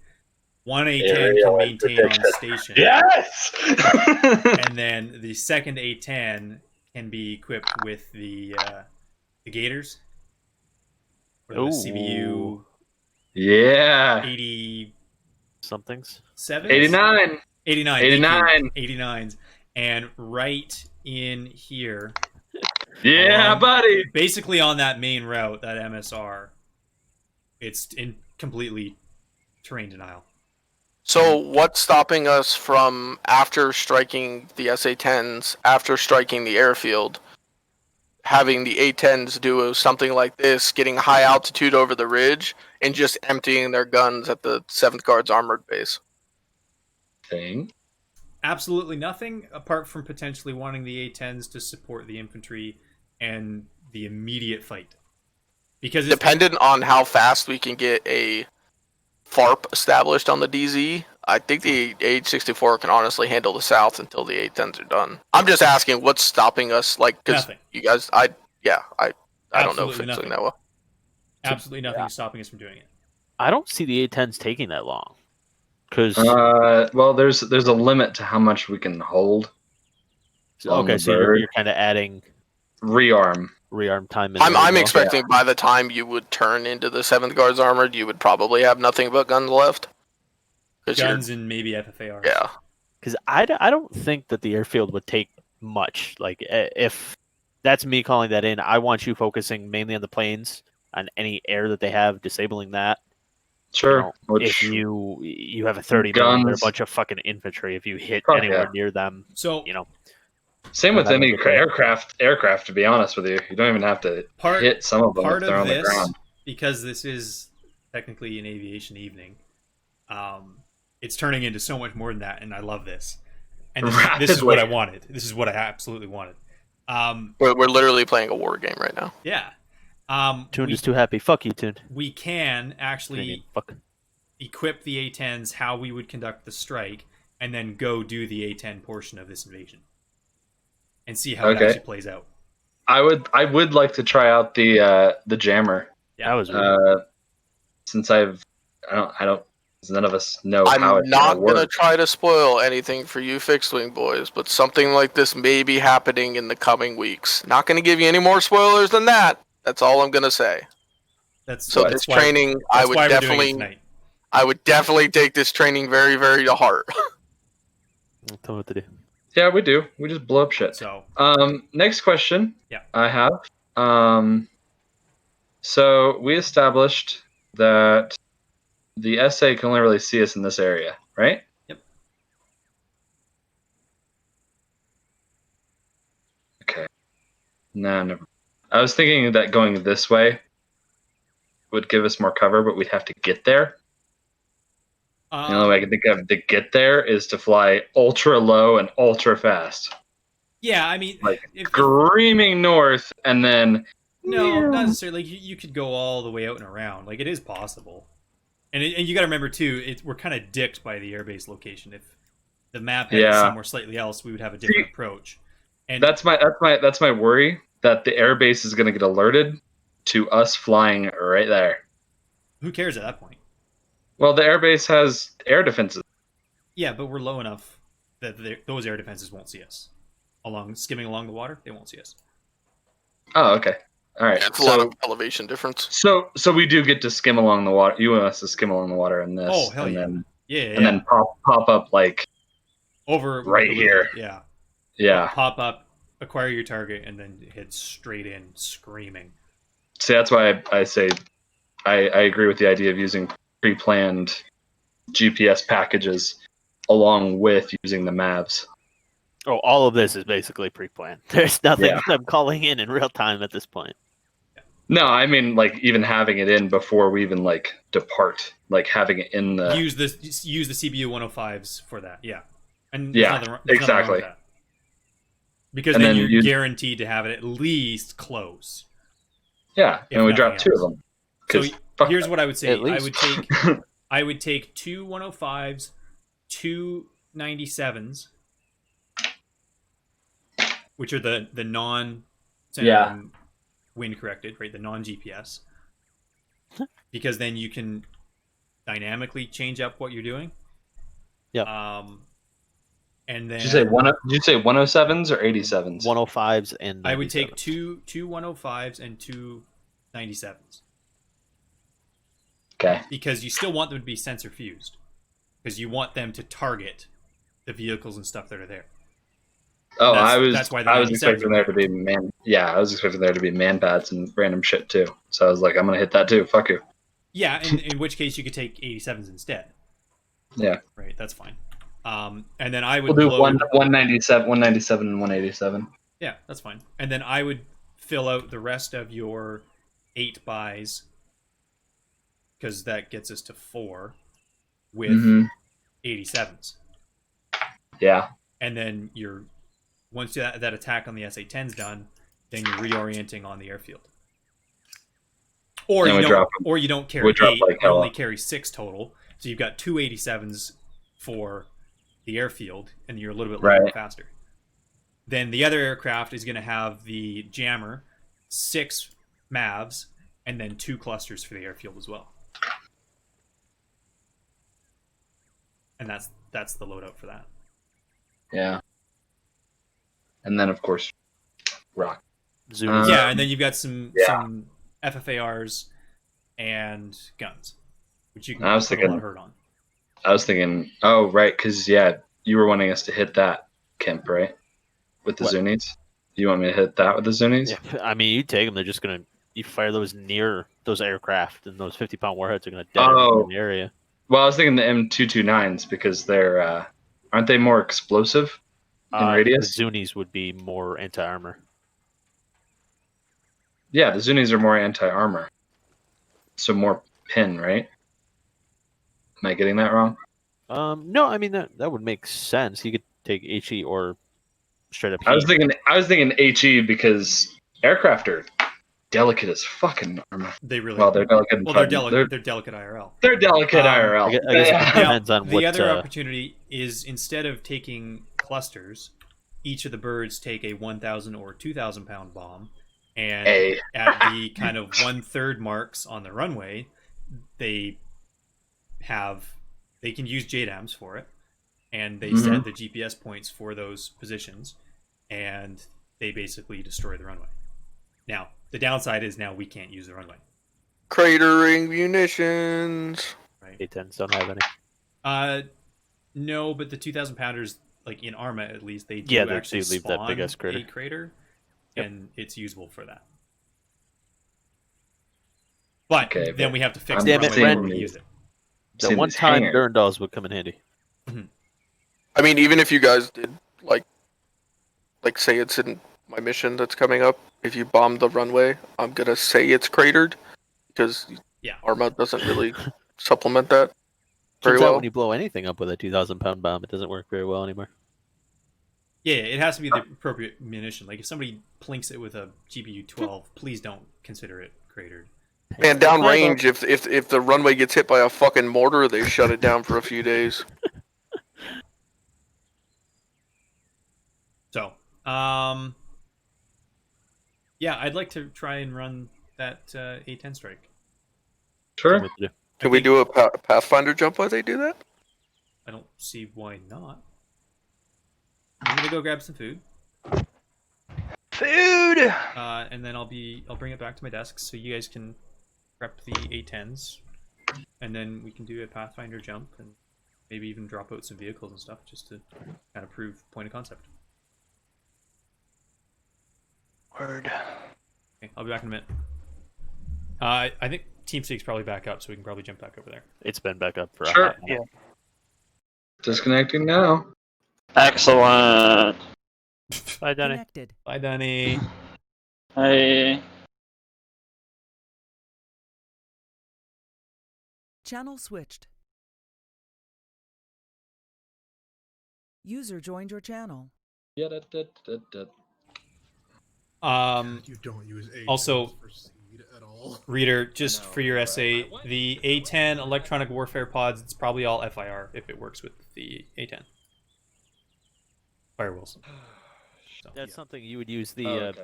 One A10 Aerial can maintain on protection. station. Yes. And then the second A10 can be equipped with the Gators. Or the CBU Yeah. 87? Somethings. 89. 89. 89. 89s. And right in here, Yeah, buddy. basically on that main route, that MSR, it's in completely terrain denial. So what's stopping us from, after striking the SA-10s, after striking the airfield, having the A-10s do something like this, getting high altitude over the ridge, and just emptying their guns at the 7th Guards armored base? Thing. Absolutely nothing, apart from potentially wanting the A-10s to support the infantry and the immediate fight. Because it's Dependent on how fast we can get a FARP established on the DZ, I think the H-64 can honestly handle the south until the A-10s are done. I'm just asking what's stopping us, like, because nothing. you guys, I don't know Absolutely if it's nothing. that well. Absolutely nothing is stopping us from doing it. I don't see the A10s taking that long. Because Well, there's a limit to how much we can hold. on okay, the so bird. you're kind of adding Rearm. time. In I'm there as well. expecting by the time you would turn into the 7th Guards armored, you would probably have nothing but guns left. Guns and maybe FFARs. Yeah. Because I don't think that the airfield would take much. Like, if that's me calling that in, I want you focusing mainly on the planes, on any air that they have, disabling that. Sure. If you have a 30 mil, they're a bunch of fucking infantry. If you hit anywhere near them, so Same with any aircraft. To be honest with you, you don't even have to hit some of them if they're on the ground. Because this is technically an aviation evening. It's turning into so much more than that, and I love this. And this is what I wanted. This is what I absolutely wanted. We're literally playing a war game right now. Yeah. Toon is too happy. Fuck you, Toon. We can actually equip the A-10s how we would conduct the strike, and then go do the A-10 portion of this invasion, and see how it actually plays out. I would like to try out the jammer. Yeah, that was since I don't. None of us know how I'm it's not gonna work. gonna try to spoil anything for you fixed wing boys, but something like this may be happening in the coming weeks. Not gonna give you any more spoilers than that. That's all I'm gonna say. That's training. I would definitely take this training very, very to heart. Tell me what to do. Yeah, we do. We just blow up shit. So, next question. Yeah. I have. So we established that the SA can only really see us in this area, right? Yep. Okay. No, never. I was thinking that going this way would give us more cover, but we'd have to get there. The only way I can think of to get there is to fly ultra low and ultra fast. Yeah, I mean, screaming north and then. No, not necessarily. Like, you could go all the way out and around. Like, it is possible. And you got to remember too, we're kind of dicked by the airbase location. If the map had somewhere slightly else, we would have a different approach. And that's my worry, that the airbase is going to get alerted to us flying right there. Who cares at that point? Well, the airbase has air defenses. Yeah, but we're low enough that those air defenses won't see us. Skimming along the water, they won't see us. Oh, okay. All right. Yeah, it's a lot of elevation difference. So we do get to skim along the water. You want us to skim along the water in this. Oh, hell and yeah. Then, and then pop up like over right here. Yeah. Yeah. Pop up, acquire your target, and then head straight in, screaming. See, that's why I say I agree with the idea of using pre-planned GPS packages along with using the maps. Oh, all of this is basically pre-planned. There's nothing I'm calling in real time at this point. No, I mean, like, even having it in before we even, like, depart. Like, having it in the... Use the CBU 105s for that, yeah. And yeah, there's exactly. nothing wrong with that. Because then you're guaranteed to have it at least close. Yeah, and we dropped two of them. So here's what I would say. I would take two 105s, two 97s, which are the non wind corrected, right? The non GPS, because then you can dynamically change up what you're doing. Yep. And then Did you say 107s or 87s? 105s and 97s. I would take two 105s and two 97s. Okay. Because you still want them to be sensor fused. Because you want them to target the vehicles and stuff that are there. Oh, that's why the I was 97s expecting are there to be I was expecting there to be man pads and random shit too. So I was like, I'm gonna hit that too. Fuck you. Yeah, in which case you could take 87s instead. Yeah. Right, that's fine. And then I would We'll do load... 197, and 187. Yeah, that's fine. And then I would fill out the rest of your 8 buys, because that gets us to 4, with 87s. Yeah. And then once that attack on the SA-10's done, then you're reorienting on the airfield. Or you don't carry 8, like you only carry 6 total. So you've got 2 87s for the airfield, and you're a little bit lighter faster. Then the other aircraft is going to have the jammer, 6 MAVs, and then 2 clusters for the airfield as well. And that's the loadout for that. Yeah. And then of course, rock. Yeah, and then you've got some FFARs and guns, which you can put a lot of hurt on. I was thinking, oh right, because you were wanting us to hit that Kemp, right? With the Zunis. You want me to hit that with the Zunis? Yeah, I mean, you take them. They're just gonna fire those near those aircraft, and those 50-pound warheads are gonna detonate in the area. Well, I was thinking the M229s because they're aren't they more explosive in radius? The Zunis would be more anti-armor. Yeah, the Zunis are more anti-armor, so more pin, right? Am I getting that wrong? No, I mean that would make sense. You could take HE or straight up. I was thinking HE because aircraft are delicate as fucking armor. They really they're delicate. Well, they're delicate IRL. They're delicate IRL. I guess it depends on what. The other opportunity is instead of taking clusters, each of the birds take a 1,000 or 2,000 pound bomb, and at the kind of 1/3 marks on the runway, they can use JDAMs for it, and they set the GPS points for those positions, and they basically destroy the runway. Now, the downside is now we can't use the runway. Cratering munitions. Right. A-10s don't have any. No, but the 2,000 pounders, like in Arma at least, they do actually leave that big ass crater. A crater, and it's usable for that. But then we have to fix the runway where we use it. The one-time Durandals would come in handy. I mean, even if you guys did like say it's in my mission that's coming up, if you bomb the runway, I'm gonna say it's cratered because Arma doesn't really supplement that very Turns well. out when you blow anything up with a 2,000-pound bomb, it doesn't work very well anymore. Yeah, it has to be the appropriate munition. Like if somebody plinks it with a GBU-12, please don't consider it cratered. Man, downrange, if the runway gets hit by a fucking mortar, they shut it down for a few days. So, yeah, I'd like to try and run that A-10 strike. Sure. Can we do a Pathfinder jump while they do that? I don't see why not. I'm gonna go grab some food. Food. And then I'll bring it back to my desk so you guys can prep the A-10s, and then we can do a Pathfinder jump and maybe even drop out some vehicles and stuff just to kind of prove point of concept. Word. Okay, I'll be back in a minute. I think TeamSpeak's probably back up, so we can probably jump back over there. It's been back up for a Sure. half an hour. Disconnecting now. Excellent. Bye, Danny. Connected. Bye, Danny. Hey. Channel switched. User joined your channel. Yeah. You don't use A Also, for seed at all. Reader, just for your essay, the A-10 electronic warfare pods, it's probably all FIR if it works with the A-10. Firewalls. That's something you would use the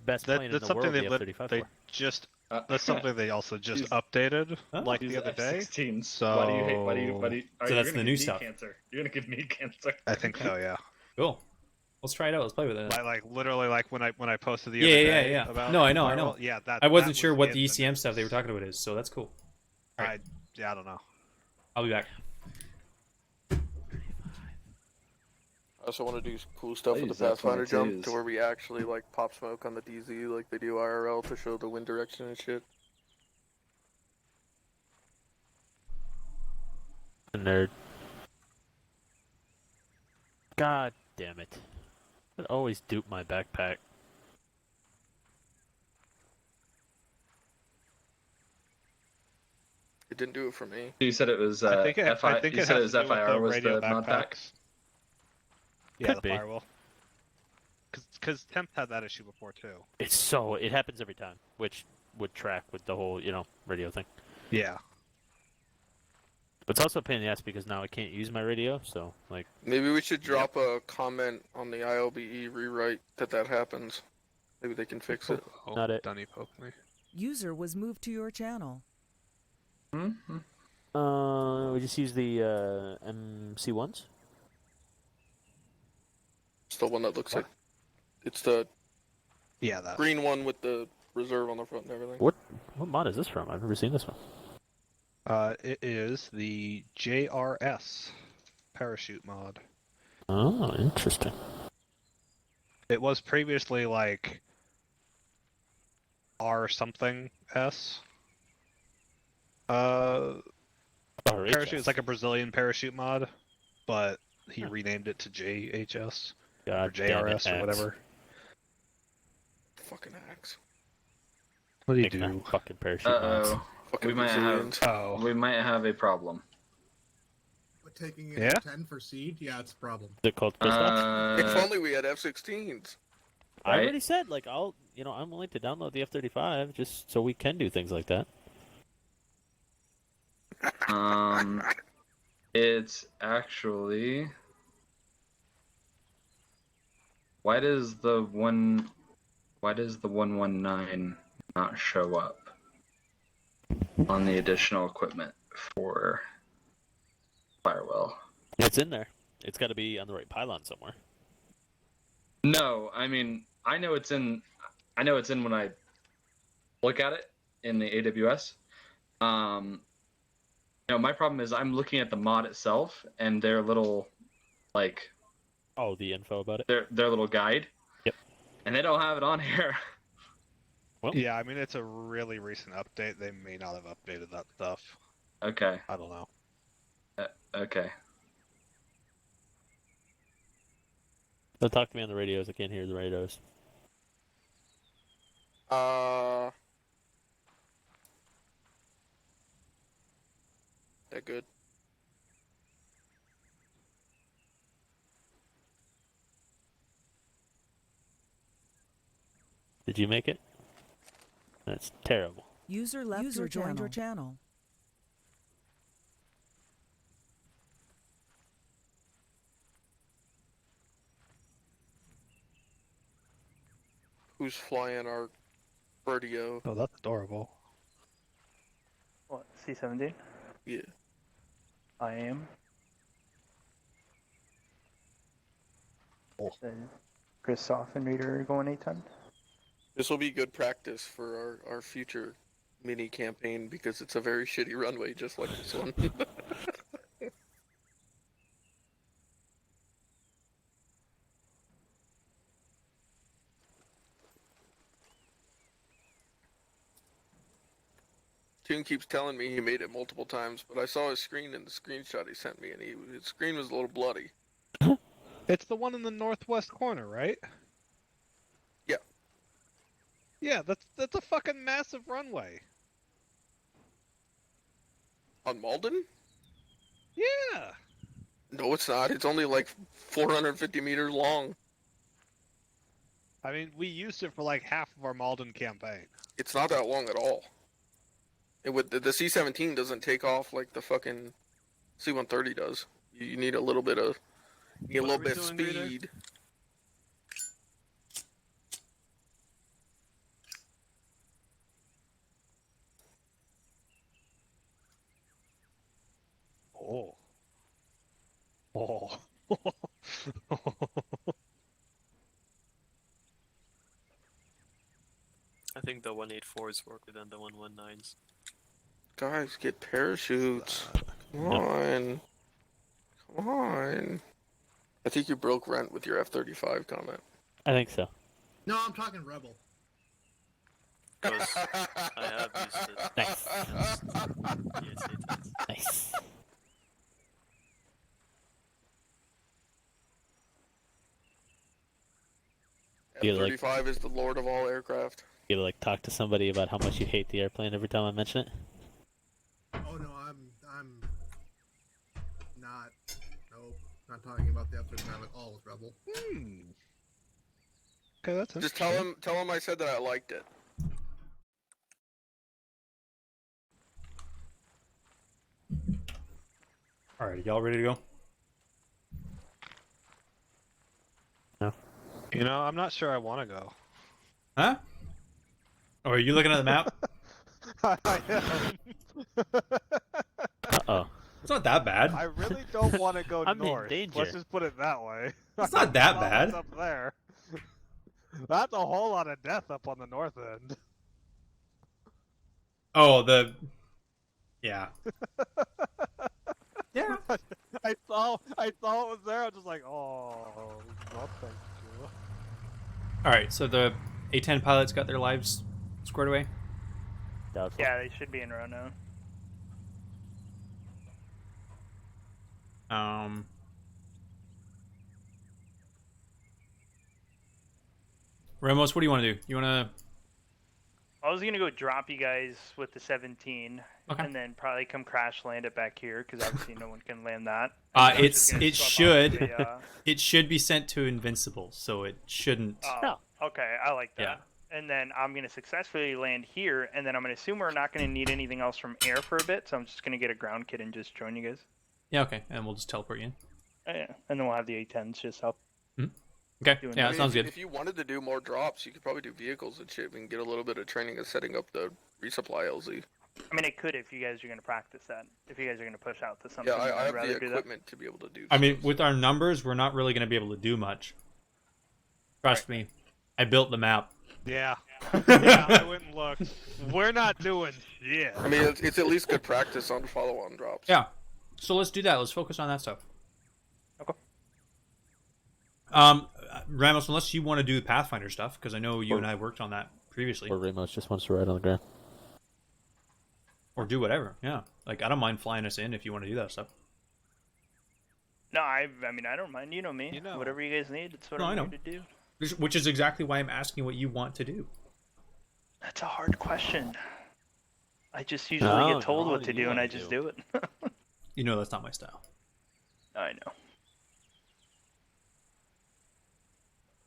best plane in the world, the F-35 they for. just That's something they also just updated, like the other day. F-16s. So Why do you hate? Why do you? So you're that's gonna the give new me stuff. Cancer. You're gonna give me cancer. I think so, yeah. Cool. Let's try it out. Let's play with it. Like literally, like when I posted the Yeah, other yeah, day yeah. about No, I know, I firewall, know. Yeah, that. I wasn't that sure was what in the ECM stuff they were news. talking about is, so that's cool. I don't know. I'll be back. I also want to do cool stuff I with use the Pathfinder jump F-22s. to where we actually like pop smoke on the DZ like they do IRL to show the wind direction and shit. Nerd. God damn it. I always dupe my backpack. It didn't do it for me. You said it was I think it, FI. I think You it said it has was to do with FIR the was radio the mod pack. backpacks. Yeah, Could the be. firewall. Because Temp had that issue before too. It happens every time, which would track with the whole, radio thing. Yeah. But it's also a pain in the ass because now I can't use my radio, so, like... Maybe we should drop a comment on the ILBE rewrite that happens. Maybe they can fix it. Oh, Not it. Dunny poked me. User was moved to your channel. We just use the, MC1s? It's the one that looks like... It's the Yeah, that. green one with the reserve on the front and everything. What mod is this from? I've never seen this one. It is the JRS Parachute Mod. Oh, interesting. It was previously like R something S. Parachute is like a Brazilian parachute mod, but he renamed it to JHS or God damn it, JRS or Axe. whatever. Fucking axe. What do you Making do? that fucking parachute mods. Uh-oh. Fucking We might have. Brazilians. Oh, We might have a problem. But taking it Yeah? 10 for seed, yeah, it's a problem. Is it called Christoph? If only we had F-16s. I right? already said, like, I'm willing to download the F-35 just so we can do things like that. It's actually. Why does the 119 not show up on the additional equipment for Firewall? It's in there. It's got to be on the right pylon somewhere. No, I mean I know it's in when I look at it in the AWS. My problem is I'm looking at the mod itself and their little like Oh, the info about it? their little guide. Yep. And they don't have it on here. Well, yeah. I mean, it's a really recent update. They may not have updated that stuff. Okay. I don't know. Okay. Don't talk to me on the radios. I can't hear the radios. That good. Did you make it? That's terrible. User left or joined your channel. Who's flying our Birdio? Oh, that's adorable. What, C-17? Yeah. I am. Oh. Chris Soffen reader going 8 ton. This will be good practice for our future mini campaign because it's a very shitty runway just like this one. Toon keeps telling me he made it multiple times, but I saw his screen in the screenshot he sent me, and his screen was a little bloody. It's the one in the northwest corner, right? Yeah. Yeah, that's a fucking massive runway. On Malden? Yeah. No, it's not. It's only like 450 meters long. I mean, we used it for like half of our Malden campaign. It's not that long at all. The C-17 doesn't take off like the fucking C-130 does. You need a little bit of speed. Oh. Oh. I think the 184s work than the 119s. Guys, get parachutes. Come on. Come on. I think you broke rent with your F-35 comment. I think so. No, I'm talking Rebel. Because I have used it. Nice. Yes, it is. Nice. You like- F-35 is the lord of all aircraft. You like talk to somebody about how much you hate the airplane every time I mention it? Oh no, I'm not. Nope, not talking about the F-35 at all with Rebel. Okay, that's Just tell him I said that I liked it. All right, y'all ready to go? You know, I'm not sure I want to go. Huh? Oh, are you looking at the map? I am. Uh-oh. It's not that bad. I really don't want to go I'm in north. danger. Let's just put it that way. It's not that Saw bad. what's up there. That's a whole lot of death up on the north end. Oh, yeah. Yeah. I saw it was there. I was just like, oh, well, thank you. All right, so the A-10 pilots got their lives squared away. Doubtful. Yeah, they should be in row now. Ramos, what do you want to do? You want to? I was gonna go drop you guys with the 17, Okay. and then probably come crash land it back here because obviously no one can land that. It should be sent to Invincible, so it shouldn't. Oh, okay, I like that. And then I'm gonna successfully land here, and then I'm gonna assume we're not gonna need anything else from air for a bit, so I'm just gonna get a ground kit and just join you guys. Yeah, okay, and we'll just teleport you in. Oh, yeah, and then we'll have the A10s just help. Okay, Doing yeah, that. that sounds good. If you wanted to do more drops, you could probably do vehicles and shit and get a little bit of training of setting up the resupply LZ. I mean, it could if you guys are gonna practice that. If you guys are gonna push out to something, Yeah, I I'd have rather the do that. equipment to be able to do. I mean, with our numbers, we're not really going to be able to do much. Trust me, I built the map. Yeah. Yeah, I went and looked. We're not doing shit. I mean, it's at least good practice on follow-on drops. Yeah, so let's do that. Let's focus on that stuff. Okay. Ramos, unless you want to do the Pathfinder stuff, because I know you and I worked on that previously. Or Ramos just wants to ride on the ground. Or do whatever, yeah. Like, I don't mind flying us in if you want to do that stuff. No, I mean, I don't mind. You know me. You know. Whatever you guys need, it's what No, I I'm know. here to do. Which is exactly why I'm asking what you want to do. That's a hard question. I just usually No, get told no, what to you do, and wanna I just do it. You know that's not my style. I know.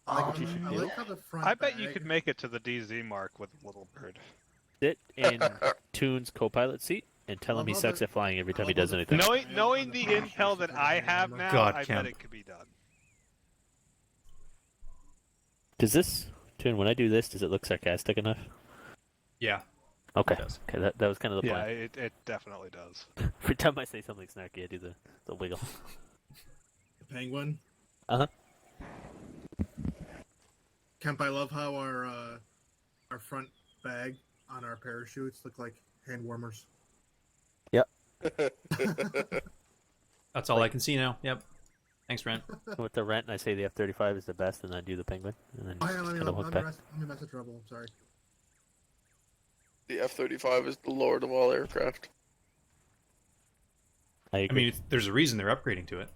I like, you should I do. like how the front. I bet you bag- could make it to the DZ mark with Little Bird. Sit in Toon's co-pilot seat and tell him he love sucks it. at flying every time I he love does it. anything. Knowing the intel that I have now, God, I Kemp. bet it could be done. Does this, Toon, when I do this, does it look sarcastic enough? Yeah. Okay. It does. Okay, that was kind of the Yeah, plan. it definitely does. Every time I say something snarky, I do the wiggle. The penguin. Uh-huh. Kemp, I love how our front bag on our parachutes look like hand warmers. That's all I can see now. Yep. Thanks, Brent. With the rent, and I say the F-35 is the best, and I do the penguin, and then Oh yeah, just let kind of hook back. me message Rebel. I'm sorry. The F-35 is the lord of all aircraft. I I agree. mean, there's a reason they're upgrading to it.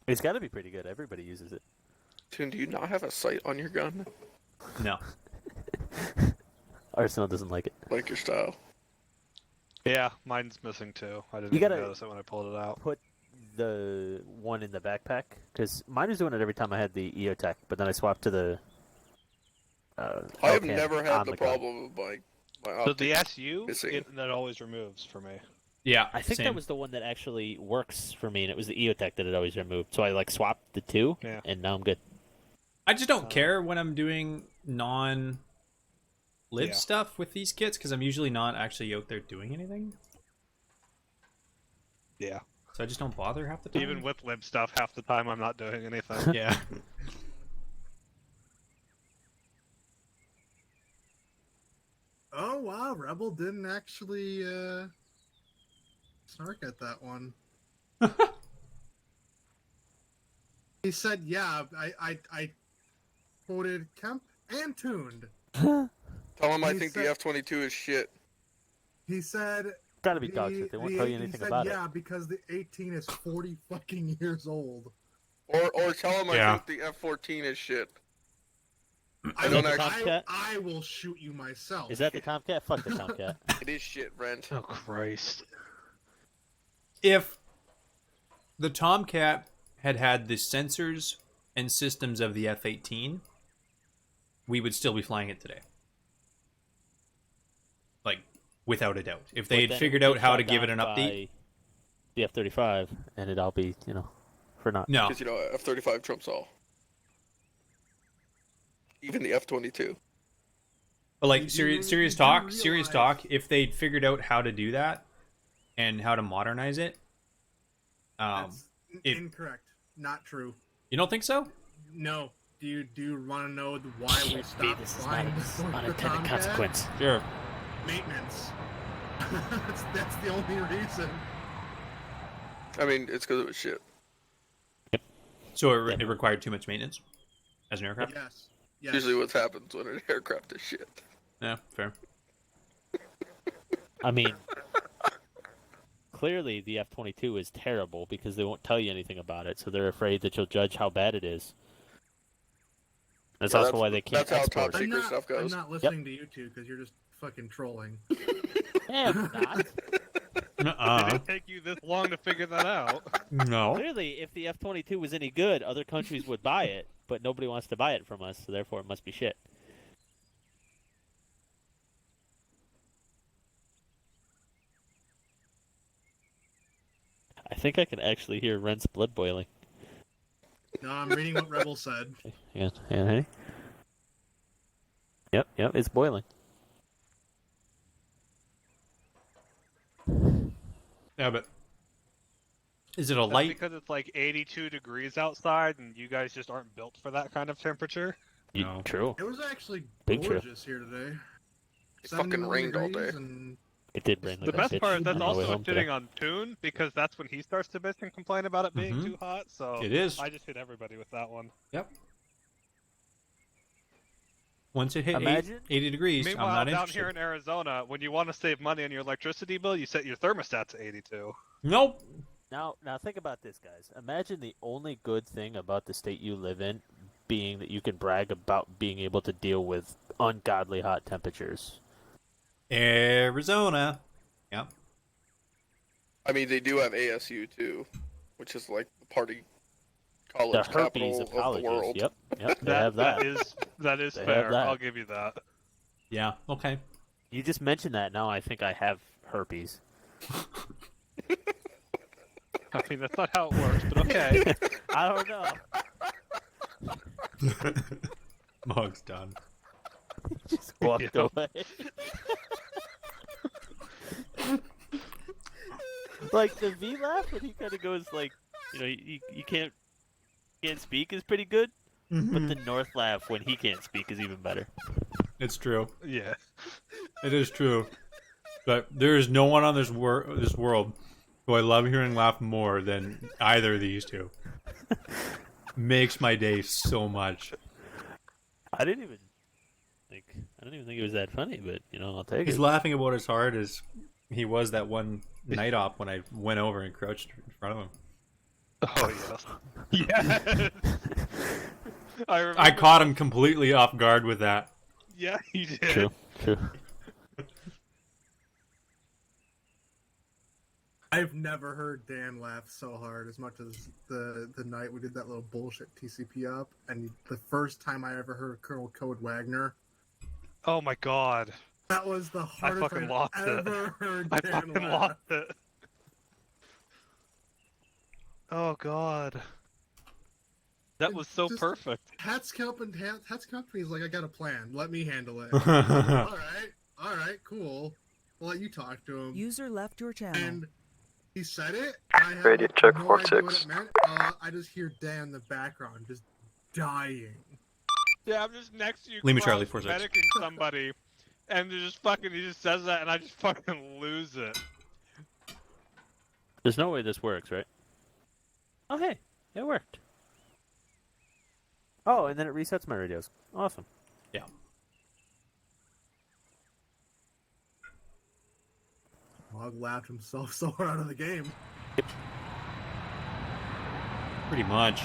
It's got to be pretty good. Everybody uses it. Toon, do you not have a sight on your gun? No. Arsenal doesn't like it. Like your style. Yeah, mine's missing too. I didn't You even gotta- notice it when I pulled it out. Put the one in the backpack, because mine was doing it every time I had the EOTech, but then I swapped to the. I have Hellcat never on had the the gun. problem of my So the optics SU, missing. that always removes for me. Yeah. I think same. that was the one that actually works for me, and it was the EOTech that it always removed. So I like swapped the two, Yeah. and now I'm good. I just don't care when I'm doing non-land lib Yeah. stuff with these kits because I'm usually not actually out there doing anything. Yeah. So I just don't bother half the time. Even with lib stuff, half the time I'm not doing anything. Yeah. Oh wow, Rebel didn't actually snark at that one. He said, "Yeah, I quoted Kemp and tuned." Tell him I He think said- the F-22 is shit. He said, Gotta be dog shit. They won't tell you he anything said, about yeah, because the 18 is 40 fucking years old. Or tell him Yeah. I think the F-14 is shit. I, don't the actually- Tomcat? I will shoot you myself. Is that the Tomcat? Fuck the Tomcat. It is shit, Brent. Oh Christ. If the Tomcat had had the sensors and systems of the F-18, we would still be flying it today. Like, without a doubt. If they But had then figured it out gets how shot to give it an down update. by the F-35, and it'd all be, for naught. No. Because, F-35 trumps all. Even the F-22. But like You serious do talk, realize- if they'd figured out how to do that and how to modernize it, That's if- incorrect. Not true. you don't think so? No. Do you want to know why we stopped This is flying not before an the unintended Tomcat? consequence. Sure. Maintenance. that's the only reason. I mean, it's because it was shit. So it required too much maintenance as an aircraft? Yes. Yes. Usually what happens when an aircraft is shit. Yeah, fair. I mean, clearly the F-22 is terrible because they won't tell you anything about it, so they're afraid that you'll judge how bad it is. That's Yeah, also why they can't that's how export top it. secret stuff goes. I'm not listening to you two because you're just fucking trolling. Yeah, I'm not. Did it take you this long to figure that out? No. Clearly, if the F-22 was any good, other countries would buy it, but nobody wants to buy it from us, so therefore it must be shit. I think I can actually hear Rent's blood boiling. No, I'm reading what Rebel said. Yeah, hey? Yep, it's boiling. Yeah, but is it a That's light? because it's like 82 degrees outside and you guys just aren't built for that kind of temperature? No. True. It was actually Big true. gorgeous here today. It fucking 71 rained all degrees day. and It did rain like The a best bitch part is that's on the way also home shitting today. on Toon because that's when he starts to bitch and complain about it being Mhm. too hot. So It is. I just hit everybody with that one. Yep. Once it hit Imagine- 80 degrees, Meanwhile, I'm not down interested. here in Arizona, when you want to save money on your electricity bill, you set your thermostat to 82. Nope. Now think about this, guys. Imagine the only good thing about the state you live in being that you can brag about being able to deal with ungodly hot temperatures. Arizona. Yep. I mean, they do have ASU too, which is like the party college The herpes capital of of colleges. the world. Yep, they have that. That is They have fair. that. I'll give you that. Yeah. Okay. You just mentioned that. Now I think I have herpes. I mean, that's not how it works, but okay. I don't know. Mog's done. Just walked Yep. away. Like the V laugh when he kind of goes like, you can't speak is pretty good, but the North laugh when he can't speak is even better. It's true. Yeah. It is true. But there is no one on this world who I love hearing laugh more than either of these two. Makes my day so much. I didn't even think it was that funny, but I'll take He's it. laughing about as hard as he was that one night op when I went over and crouched in front of him. Oh, yes. Yes! I remember. I caught him completely off guard with that. Yeah, you did. True. I've never heard Dan laugh so hard as much as the night we did that little bullshit TCP up, and the first time I ever heard Colonel Code Wagner. Oh my god. That was the hardest fucking I've lost it. ever heard I Dan fucking laugh. lost it. Oh god. That was so Just- perfect. Hats Company's like, I got a plan. Let me handle it. All right, cool. I'll let you talk to him. User left your channel. And he said it. And I had Radio like, check no 46. idea what it meant. I just hear Dan in the background just dying. Yeah, I'm just next to you, Lima Charlie 46. medicing somebody, and he just says that, and I just fucking lose it. There's no way this works, right? Oh, hey, it worked. Oh, and then it resets my radios. Awesome. Yeah. Hog laughed himself so hard out of the game. Pretty much.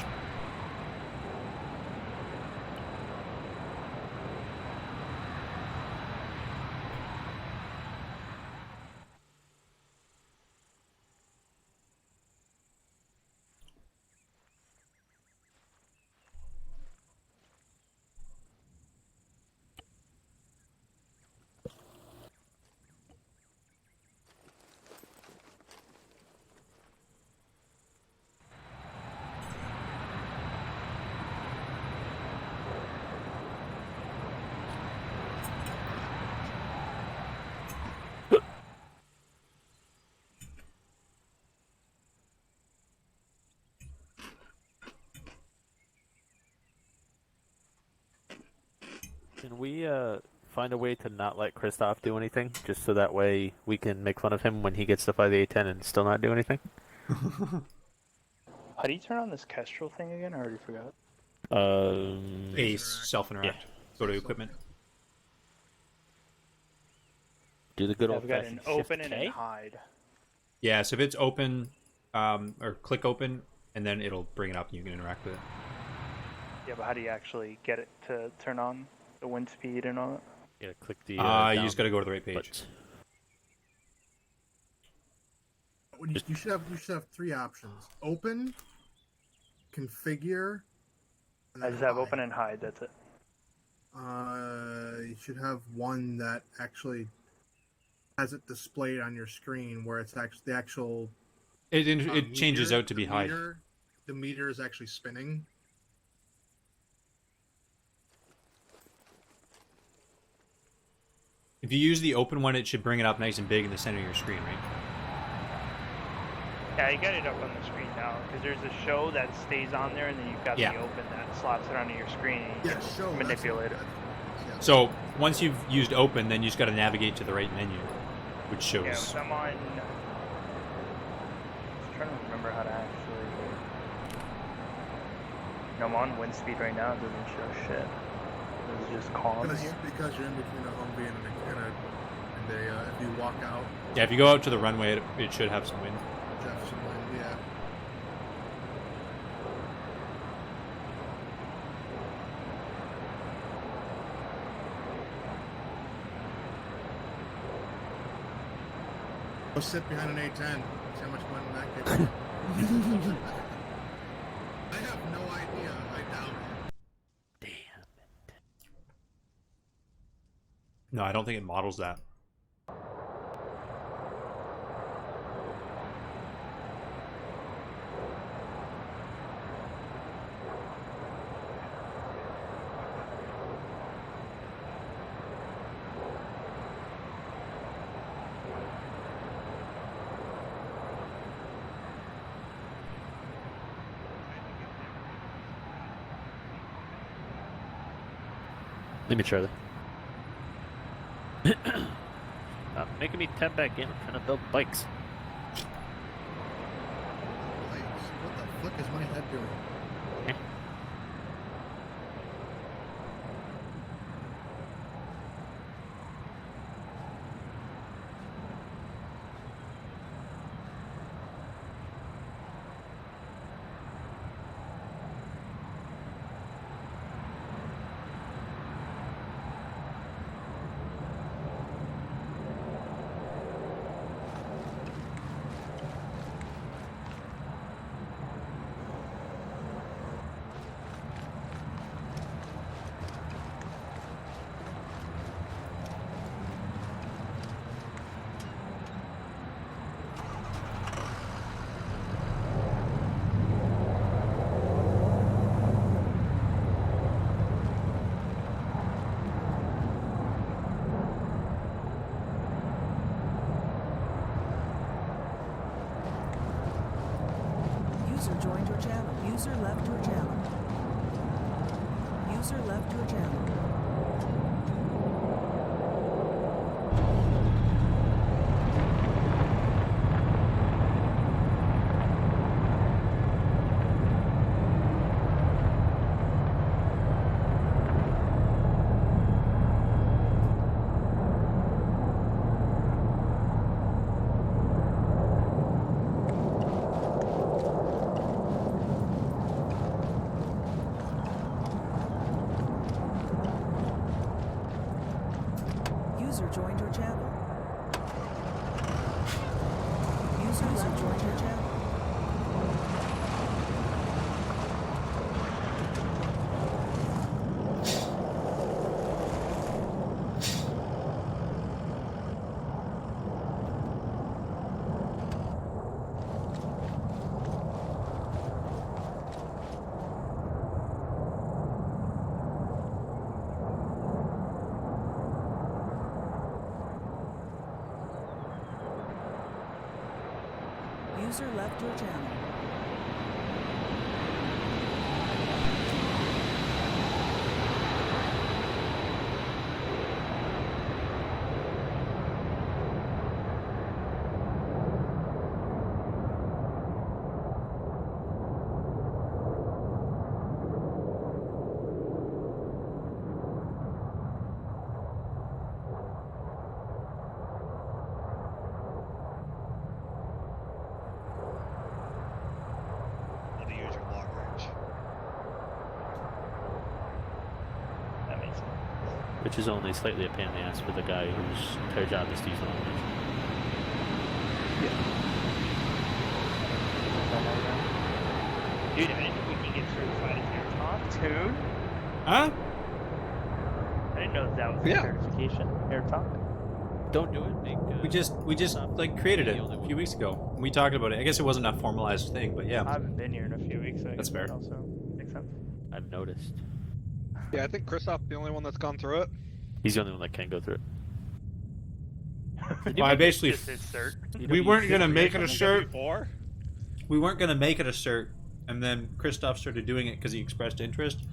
Can we find a way to not let Kristoff do anything, just so that way we can make fun of him when he gets to fly the A-10 and still not do anything? How do you turn on this Kestrel thing again? I already forgot. Ace, self-interact. Go to equipment. Do the good I've got old-fashioned an open Shift and K? an hide. Yeah, so if it's open, or click open, and then it'll bring it up and you can interact with it. Yeah, but how do you actually get it to turn on the wind speed and all that? You gotta click the. You down just gotta go to the right page. button. You should have 3 options: open, configure. And I then just have hide. open and hide, that's it. You should have one that actually has it displayed on your screen, where it's actually the actual. It changes meter, out to be the high. meter- The meter is actually spinning. If you use the open one, it should bring it up nice and big in the center of your screen, right? Yeah, you got it up on the screen now, because there's a show that stays on there, and then you've got Yeah. the open that slots it onto your screen, and you Yeah, can show. manipulate it. Yeah. So once you've used open, then you just gotta navigate to the right menu, which shows. Yeah, so I'm on... I'm trying to remember how to actually... No, I'm on wind speed right now, it doesn't show shit. It's just calm here. Because you're in between a Humvee and if you walk out, Yeah, if you go out to the runway, it should have some wind. Jefferson Wind, yeah. Go sit behind an A-10. See how much wind that gets you. I have no idea. I doubt it. Damn. No, I don't think it models that. Let me try that. Stop making me tap back in. I'm trying to build bikes. Like, what the fuck is my head doing? User joined your channel. User left your channel. User left your channel. User joined your channel. User left joined your channel. User left your channel. How to use your long range. That makes sense. Which is only slightly a pain in the ass for the guy whose entire job is to use long range. Dude, I didn't think we can get certified as air talk too. Huh? I didn't know that was a Yeah. certification. Air talk. Don't do it. Make, We just like created it a few weeks ago. We talked about it. I guess it wasn't a formalized thing, but yeah. I haven't been here in a few weeks. So I That's guess fair. That also makes sense. I've noticed. Yeah, I think Christoph the only one that's gone through it. He's the only one that can go through it. Well, I basically Just his cert. we weren't gonna make it a shirt. Before? We weren't gonna make it a cert, and then Christoph started doing it because he expressed interest.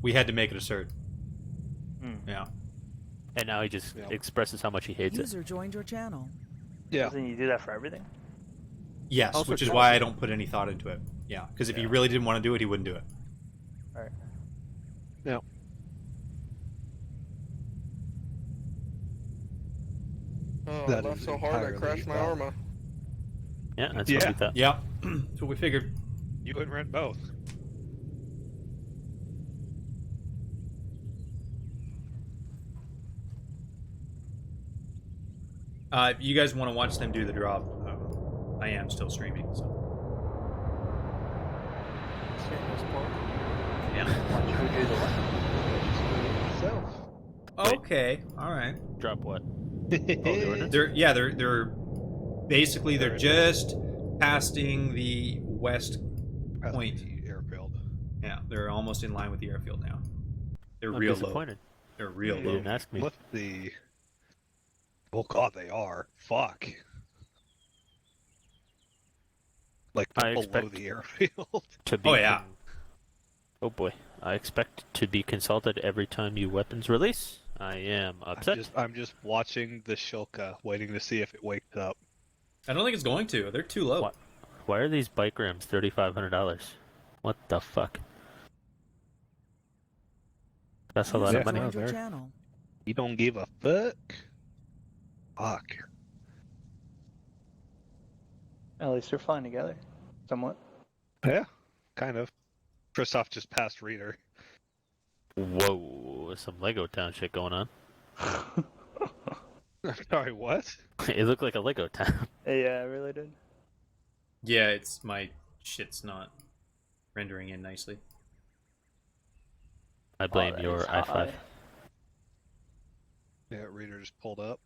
We had to make it a cert. Yeah. And now he just Yeah. expresses how much he hates it. User joined your channel. Yeah. Doesn't you do that for everything? Yes, Also which is true. why I don't put any thought into it. Yeah, because if he Yeah. really didn't want to do it, he wouldn't do it. Alright. Yeah. Oh, That I laughed is so hard I entirely crashed my valid. Arma. Yeah, that's Yeah. what we thought. Yeah, that's what we figured. You would rent both. If you guys want to watch them do the drop, I am still streaming. So yeah. Watch who do the what? Self. Okay. All right. Drop what? Oh, They're basically they're just passing the west point. Airfield. Yeah, they're almost in line with the airfield now. They're I'm real low. disappointed. They're real You low. didn't ask me. What the? Oh god, they are. Fuck. Like I below expect- the airfield. To be Oh yeah. Oh boy. I expect to be consulted every time you weapons release. I am upset. I'm just watching the Shilka, waiting to see if it wakes up. I don't think it's going to. They're too low. What? Why are these bike rims $3,500? What the fuck? That's a lot User of money. joined your there. channel. You don't give a fuck. Fuck. At least they're flying together. Somewhat. Yeah, kind of. Christoph just passed Reader. Whoa, some Lego Town shit going on. I'm sorry, what? It looked like a Lego Town. Yeah, I really did. Yeah, it's my shit's not rendering in nicely. I blame that your is i5. high. Yeah, Reader just pulled up.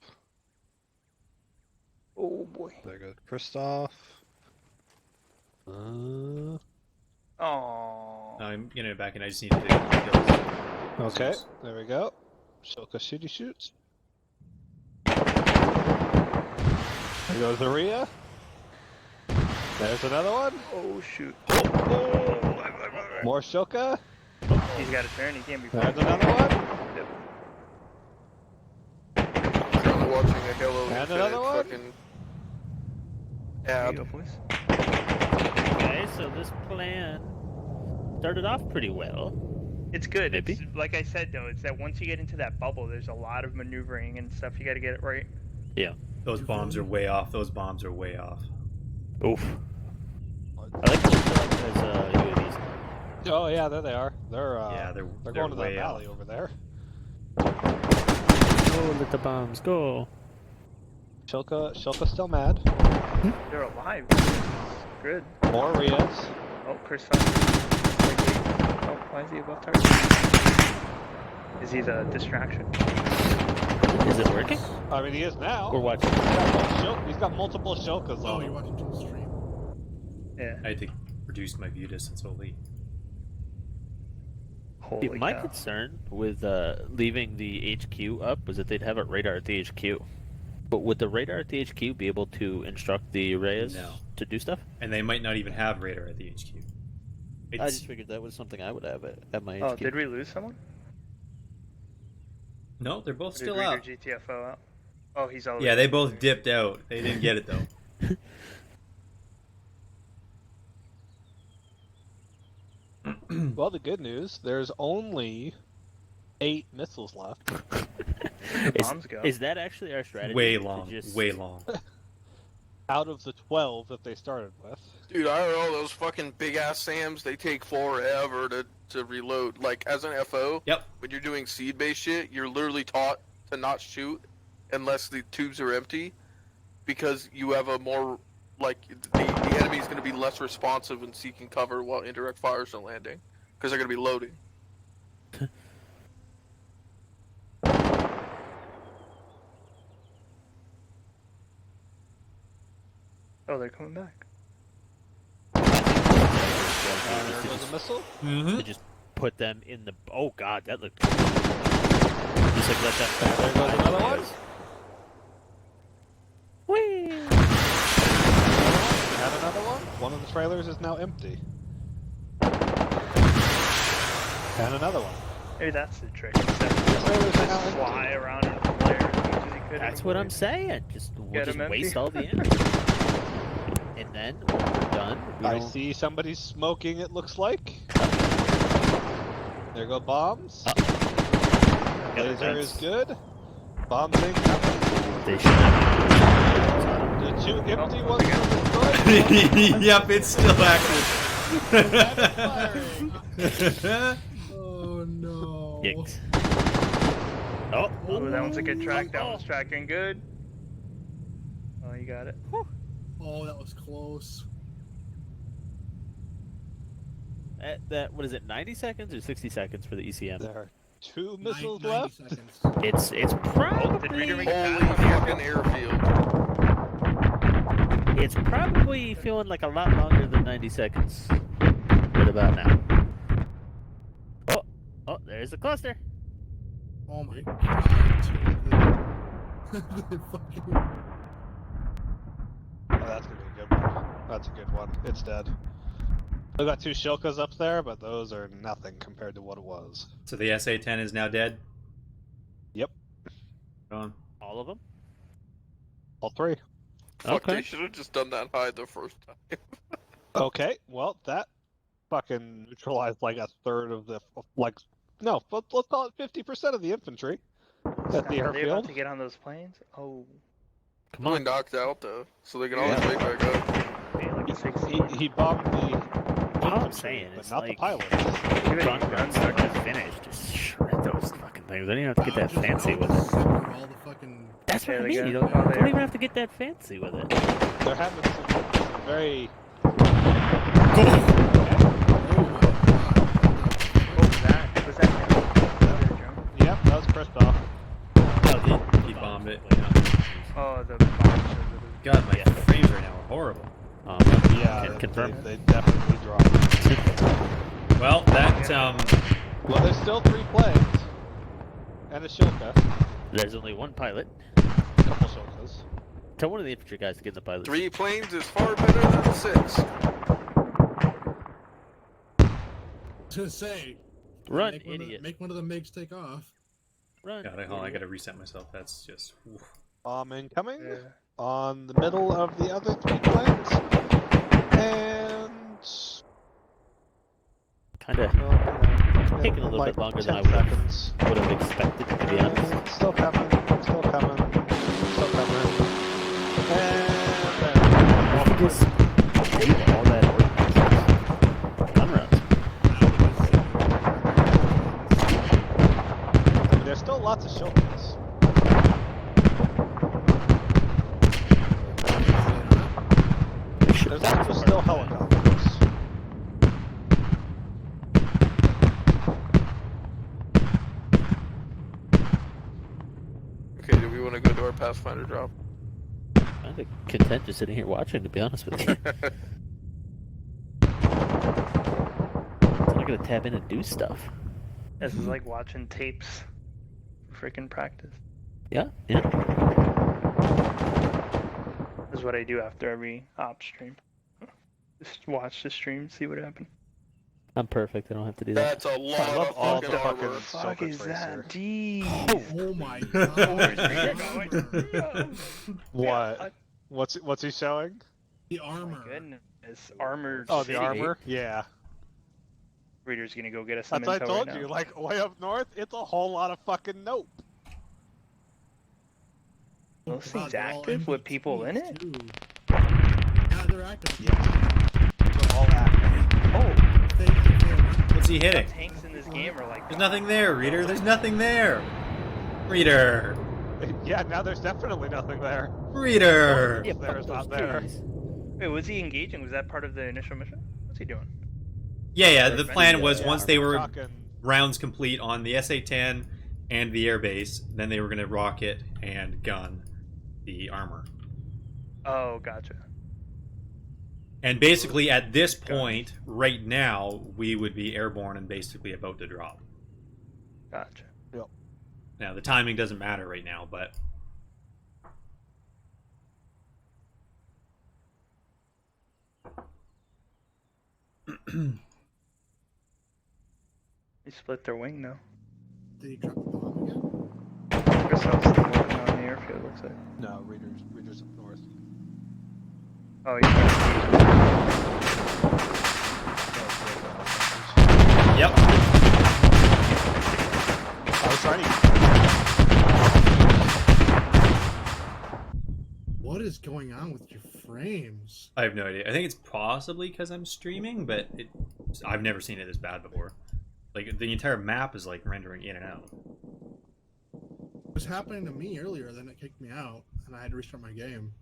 Oh boy. There goes Christoph. Oh. I'm getting it back, and I just need to take kills. Okay, there we go. Shilka City shoots. There goes Aria. There's another one. Oh shoot. Oh, More Shoka. He's got a turn. He can't be. There's another one. Currently watching a Halo And Infinite another one? fucking There you ad. go, please. Okay, so this plan started off pretty well. It's good. Maybe. It's, like I said though, it's that once you get into that bubble, there's a lot of maneuvering and stuff. You got to get it right. Those bombs are way off. Those bombs are way off. Oof. I like those UAVs. Oh yeah, there they are. They're Yeah, they're going to that way valley off. over there. Go, let the bombs go. Shilka's still mad. They're alive. Good. More Rias. Oh, Chris. Oh, why is he above target? Is he the distraction? Is it working? I mean, he is now. We're watching. He's got multiple Shilkas Oh, on you're him. watching full stream. Yeah. I had to reduce my view distance only. Holy My cow. concern with leaving the HQ up was that they'd have a radar at the HQ. But would the radar at the HQ be able to instruct the Reyes No. to do stuff? And they might not even have radar at the HQ. I just figured that was something I would have at my Oh, HQ. did we lose someone? No, they're both Did still Reader out. GTFO out? Oh, he's always. Yeah, they both dipped out. They didn't get it though. Well, the good news, there's only 8 missiles left. Bombs go. Is that actually our strategy? Way To long. just- Way long. Out of the 12 that they started with. Dude, I don't know, those fucking big ass SAMs, they take forever to reload. Like, as an FO, Yep. when you're doing seed based shit, you're literally taught to not shoot unless the tubes are empty, because you have a more, like, the enemy's going to be less responsive in seeking cover while indirect fires are landing, because they're going to be loading. Oh, they're coming back. There goes a missile. To just put them in the. Oh god, that looked. Just like let them. There goes another one. Whee! And another one. One of the trailers is now empty. And another one. Maybe that's the trick. Instead of trailers are now just empty. fly around and flare as much as he could. That's what I'm saying. We'll Get just 'em empty. waste all the energy. And then when we're done, we I don't- see somebody smoking, it looks like. There go bombs. Laser is good. Bombs incoming. They should have. The 2 empty ones again. are good. Yep, it's still active. Oh no. Yikes. Oh, that one's a good track. That one's tracking good. Oh, you got it. Oh, that was close. That what is it? 90 seconds or 60 seconds for the ECM? There are 2 missiles 90 left. seconds. It's Did probably Reader make Holy fucking airfield. it's probably feeling like a lot longer than 90 seconds. What about now? Oh, there's the cluster. Oh my god. The fucking... Oh, that's gonna be a good one. That's a good one. It's dead. We got 2 Shilkas up there, but those are nothing compared to what it was. So the SA-10 is now dead? Yep. Gone. All of them? All 3. Fuck, Okay. they should have just done that high the first time. Okay, well, that fucking neutralized like a third of the, no, let's call it 50% of the infantry at the Are they about airfield. to get on those planes? Oh, Come Only on. knocked out though, so they can always Yeah. make back up. okay, like a 16. He bombed the All I'm infantry, saying but is not like, the pilot. Too many Gun runs guns start are to finish. Just shred those fucking things. They don't even have to get that Just fancy know with the it. center of all the fucking... That's what Yeah, I they mean. got- You don't, oh, they don't are. even have to get that fancy with it. They're having some very... Oh, was that him? Drone? Yep, that was Christoph. Oh, he bombed it. Oh, the bombs. God, my frames right now are horrible. Yeah, Can confirm. They definitely dropped. Well, that, Well, there's still 3 planes. And a Shilka. There's only one pilot. A couple Shilkas. Tell one of the infantry guys to get in the pilot. 3 planes is far better than 6. To say, Run, make idiot. Make one of the MiGs take off. Run. God, hold on, I gotta reset myself. That's just. Oof. Bomb incoming Yeah. on the middle of the other 3 planes. And Kind of well, taking a little like bit longer than I 10 would seconds. have expected, to be honest. Still coming, still coming, still coming. And I think just save all that ordnance. Gun rounds. there's still lots of showcase. There's also still helicopters. Okay, do we want to go to our Pathfinder drop? Kind of content just sitting here watching, to be honest with you. I'm not gonna tap in and do stuff. This is like watching tapes. Freaking practice. Yeah, yeah. This is what I do after every op stream. Just watch the stream, see what happens. I'm perfect. I don't have to do that. That's a lot I love of all fucking the armor. fucking What the fuck Silver is Tracer. that? Jeez. Oh my god. What? What's he showing? The Oh armor. my goodness. Armored Oh, City. the armor? Yeah. Reader's gonna go get us some That's what I info told right you. now. Like, way up north, it's a whole lot of fucking nope. Those God, things they're all active with people in MVPs it? too. Yeah, they're active. They're all active. Oh, What's he hitting? tanks in this game are like. There's nothing there, Reader. There's nothing there. Reader. Yeah, now there's definitely nothing there. Reader. Yeah, There's fuck not those there. trees. Wait, was he engaging? Was that part of the initial mission? What's he doing? Yeah. The plan was Yeah, once they were Talking, rounds complete on the SA-10 and the airbase, then they were gonna rocket and gun the armor. Oh, gotcha. And basically, at this point, right now, we would be airborne and basically about to drop. Gotcha. Now, the timing doesn't matter right now, but They split their wing now. Did he drop the bomb again? Chris Hill's still working on the airfield, looks like. no, readers up north. Oh, yeah. yep. I was trying to. What is going on with your frames? I have no idea. I think it's possibly because I'm streaming, but I've never seen it this bad before. Like, the entire map is, like, rendering in and out. It was happening to me earlier, then it kicked me out, and I had to restart my game.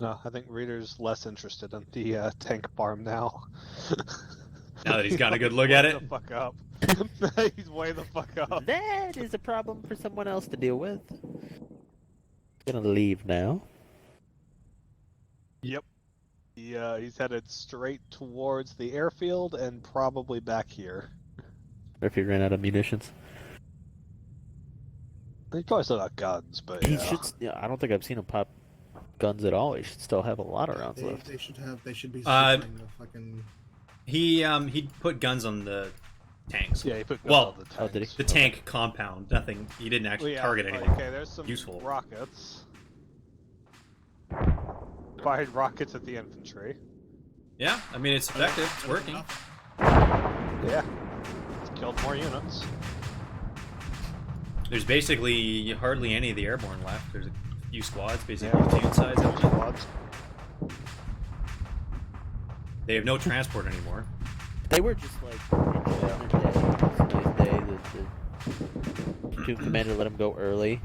No, I think readers less interested in the tank farm now. Now that he's got a good look at it. Way the fuck up. He's way the fuck up. That is a problem for someone else to deal with. Gonna leave now. Yep. He's headed straight towards the airfield and probably back here. Or if he ran out of munitions. He's probably still got guns, but He yeah. should. Yeah, I don't think I've seen him pop guns at all. He should still have a lot of rounds left. They should be Uh, supplying the fucking. He put guns on the tanks. Yeah, he put guns Well, on the tanks. oh, did he? The tank compound. Nothing. He didn't actually Well, yeah, target anything. Okay, there's some useful. rockets. Fired rockets at the infantry. Yeah, I mean, it's effective. It's working. Yeah. It's killed more units. There's basically hardly any of the airborne left. There's a few squads, basically Yeah. two sides of it. Squads. They have no transport anymore. They were just like enjoying their day. It was a nice day. The platoon commander let him go early,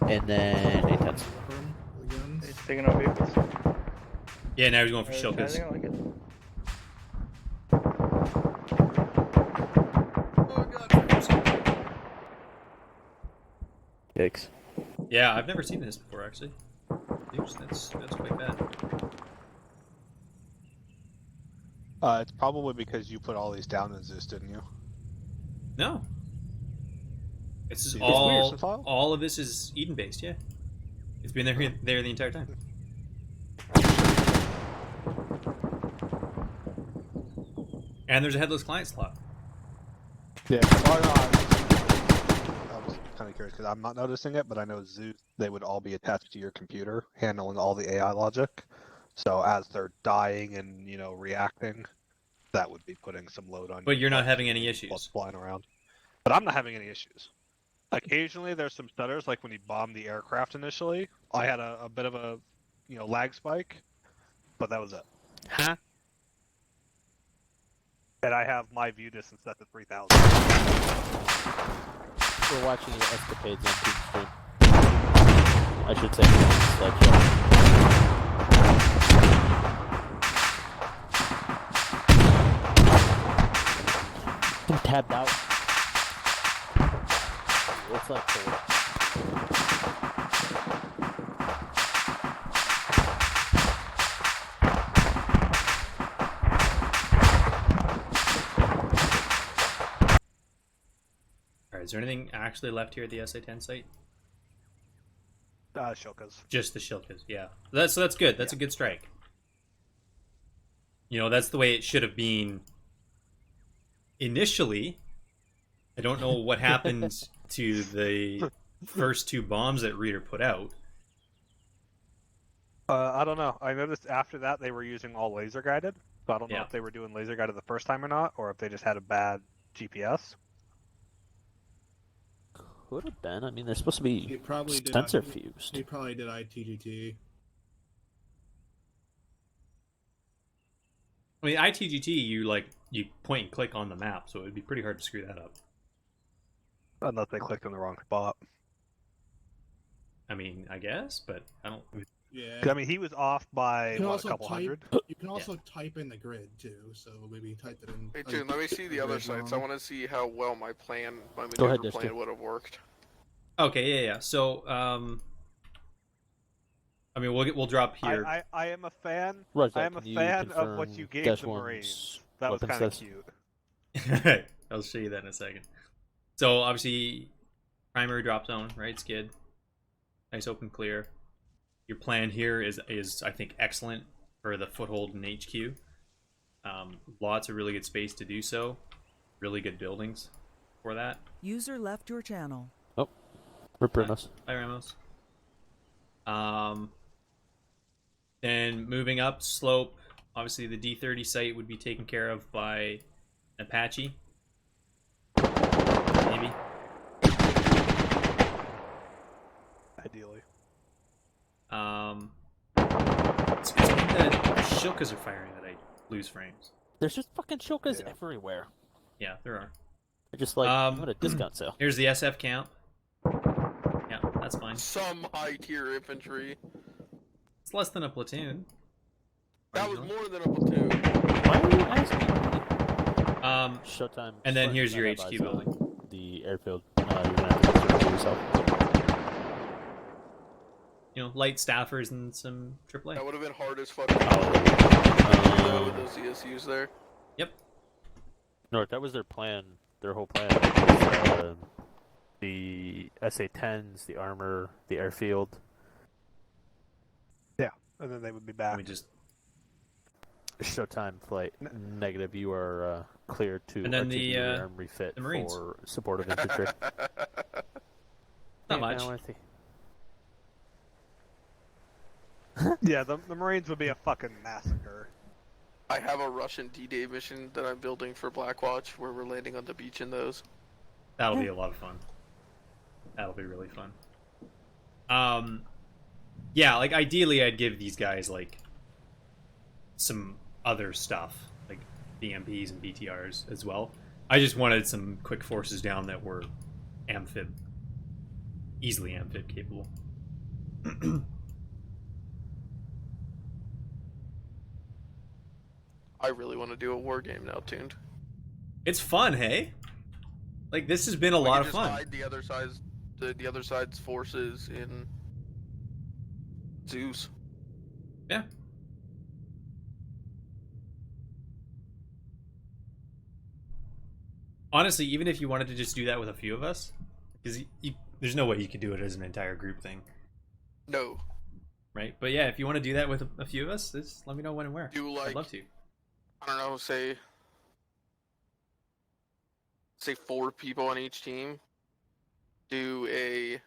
and then they touched. The guns. He's taking out vehicles. Yeah, now he's going for I shilkas. think I like it. Yikes. Yeah, I've never seen this before, actually. Oops, that's quite bad. It's probably because you put all these down in Zeus, didn't you? No. This is It's all. weird, file? All of this is Eden based. Yeah, it's been there the entire time. And there's a headless client slot. Yeah. I was kind of curious because I'm not noticing it, but I know Zeus, they would all be attached to your computer, handling all the AI logic. So as they're dying and reacting, that would be putting some load on. But you're not having any issues. What's flying around? But I'm not having any issues. Occasionally, there's some stutters, like when you bombed the aircraft initially. I had a bit of a lag spike, but that was it. Huh? And I have my view distance set to 3,000. We're watching your escapades on Team Stream. I should say Sledgehammer. I'm tabbed out. What's up, Cole? Alright, is there anything actually left here at the SA-10 site? Shilkas. Just the Shilkas, yeah. So that's good. That's a good strike. That's the way it should have been initially. I don't know what happened to the first 2 bombs that Reader put out. I don't know. I noticed after that they were using all laser guided. So I don't know if they were doing laser guided the first time or not, or if they just had a bad GPS. Could have been. I mean, they're supposed to be He probably did. sensor fused. He probably did ITGT. I mean, ITGT, you point and click on the map, so it would be pretty hard to screw that up. Unless they clicked on the wrong spot. I mean, I guess, but I don't. Yeah. I mean, he was off by You can a also couple hundred. You can also type in the grid too, so maybe type it in. Hey, June, let me see the other grid sites. I wrong. want to see how well my Go maneuver ahead, plan Dexter. would have worked. Okay, yeah. So, I mean, we'll drop here. I am a fan. Roger, I am a can you fan of what confirm you gave Dash the One's Marines. That was weapon kind of stats? cute. I'll show you that in a second. So, obviously, primary drop zone, right? Skid. Nice open clear. Your plan here is I think, excellent for the foothold in HQ. Lots of really good space to do so. Really good buildings for that. User left your channel. Oh, rip Ramos. Hi, Ramos. Then moving up slope, obviously the D30 site would be taken care of by Apache. Maybe. Ideally. It's when the Shilkas are firing that I lose frames. There's just fucking Shilkas everywhere. Yeah, there are. They're just like, what a discount sale. Here's the SF camp. Yeah, that's fine. Some high tier infantry. It's less than a platoon. That was more than a platoon. Why are you asking? Showtime. And then Sprint here's your Meta HQ buys, building. The airfield. You're gonna have to search for yourself. Light staffers and some AAA. That would have been hard as fuck. With those ESUs there. Yep. No, that was their plan. Their whole plan. Was, the SA-10s, the armor, the airfield. Yeah, and then they would be back. Let me just. Showtime flight. Negative. You are clear to And then RTB the rearm refit the Marines. for supportive infantry. Not much. I wanna see. Yeah, the Marines would be a fucking massacre. I have a Russian D-Day mission that I'm building for Blackwatch where we're landing on the beach in those. That'll be a lot of fun. That'll be really fun. Yeah, like ideally I'd give these guys like some other stuff, like BMPs and BTRs as well. I just wanted some quick forces down that were amphib, easily amphib capable. I really want to do a war game now, Tuned. It's fun, hey? Like this has been a lot of fun. Hide the other side's forces in Zeus. Yeah. Honestly, even if you wanted to just do that with a few of us, because there's no way you could do it as an entire group thing. No. Right? But yeah, if you want to do that with a few of us, just let me know when and where. Do like, I'd love to. I don't know, say say 4 people on each team do a.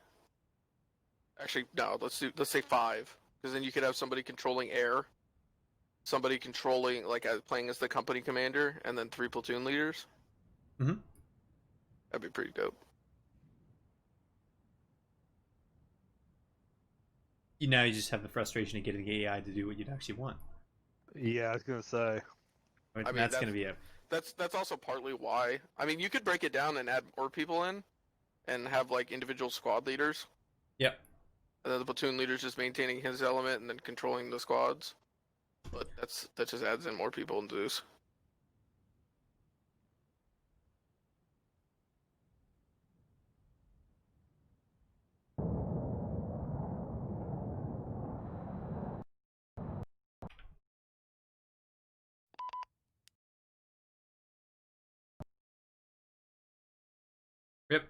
Actually, no. Let's say 5, because then you could have somebody controlling air, somebody controlling playing as the company commander, and then 3 platoon leaders. Mhm. That'd be pretty dope. Now you just have the frustration of getting the AI to do what you'd actually want. Yeah, I was gonna say. Right? I mean, That's going to be a. That's also partly why. I mean, you could break it down and add more people in, and have like individual squad leaders. Yep. And then the platoon leader's just maintaining his element and then controlling the squads. But that just adds in more people into this. Yep.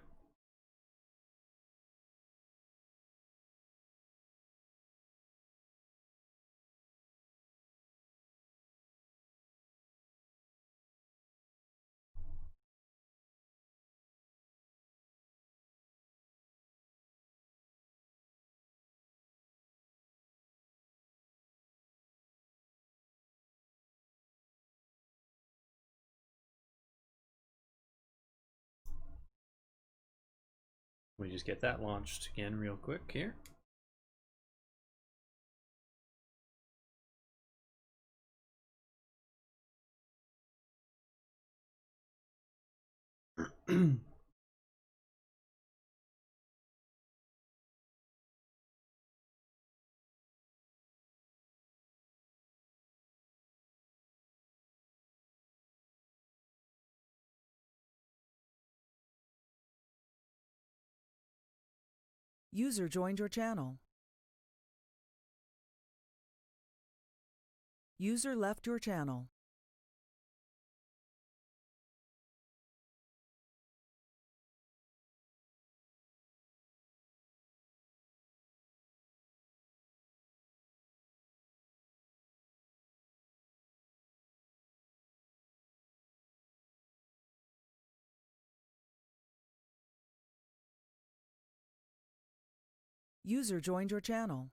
Let me just get that launched again real quick here. User joined your channel. User left your channel. User joined your channel.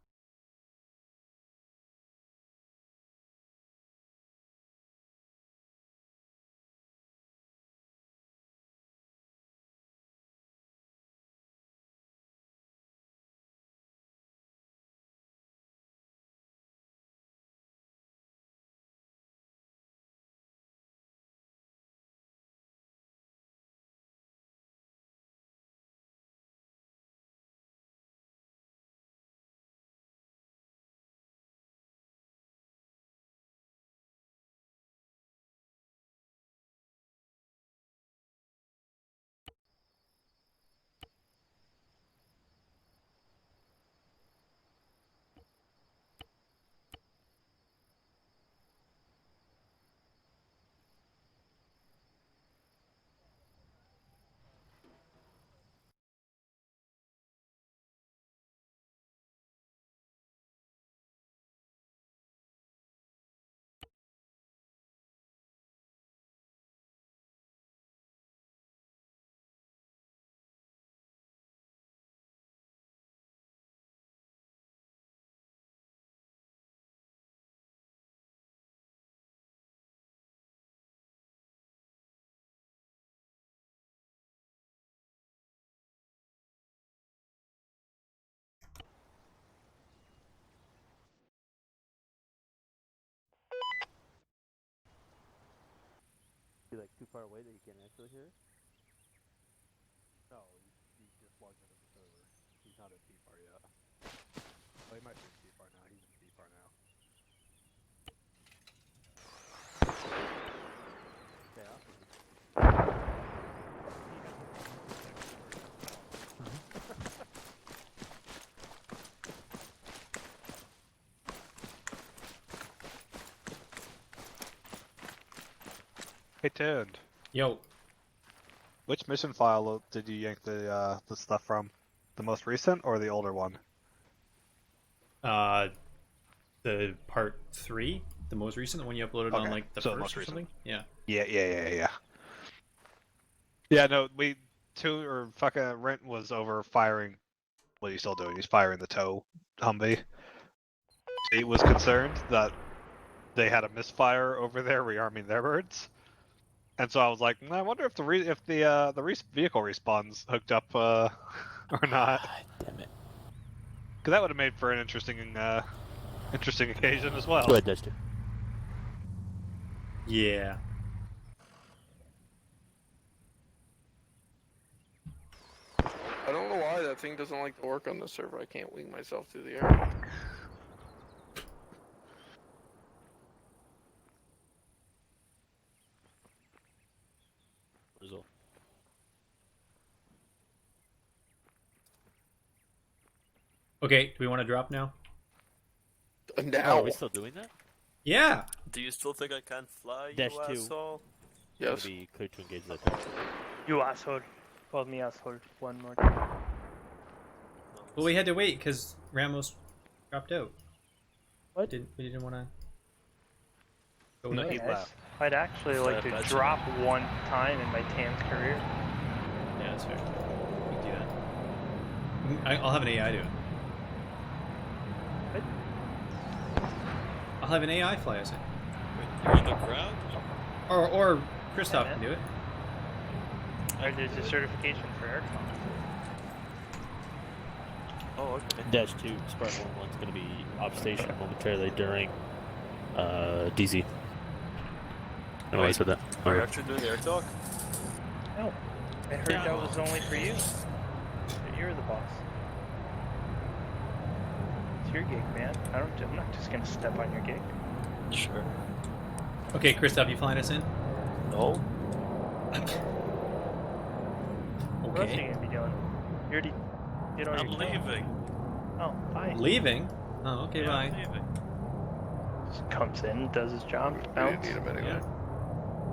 Be like too far away that you can't actually hear it? No, he's just logged into the server. He's not at T-Far yet. Well, he might be at T-Far now. He's in T-Far now. Yeah. Hey, Tund. Yo. Which mission file did you yank the stuff from? The most recent or the older one? The part 3, the most recent, the one you uploaded on like the so first most or recent. something. Yeah. Yeah. Yeah, no, Rent was over firing. What he's still doing? He's firing the tow Humvee. He was concerned that they had a misfire over there rearming their birds, and so I was like, I wonder if the vehicle respawn's hooked up or not. Damn it. Because that would have made for an interesting occasion as well. Go ahead, Dexter. Yeah. I don't know why that thing doesn't like to work on the server. I can't wing myself through the air. Result. Okay, do we want to drop now? Now. Oh, are we still doing that? Yeah. Do you still think I can fly, Dash you 2. asshole? Yes. Be clear to engage that time. You asshole. Called me asshole one more time. Well, we had to wait because Ramos dropped out. What? We didn't want to. Go No, with he it. left. I'd actually like to Battery. drop one time in my TAM's career. Yeah, that's fair. We can do that. I'll have an AI do it. What? I'll have an AI fly us You're in the crowd? in. Or Christoph Yeah, can do it. There's a certification for aircon. Oh, okay. Dash 2, Spartan 1's going to be off station momentarily during DZ. I know I said that. Are you actually doing air talk? No. I heard that was only for you. That you're the boss. It's your gig, man. I'm not just gonna step on your gig. Sure. Okay, Christoph, you flying us in? No? What else are Okay. you gonna be doing? You already did all I'm your stuff. leaving. Oh, bye. Leaving? Oh, okay, Yeah, I'm bye. leaving. Just comes in, does his job, We didn't bounce. need him anyway.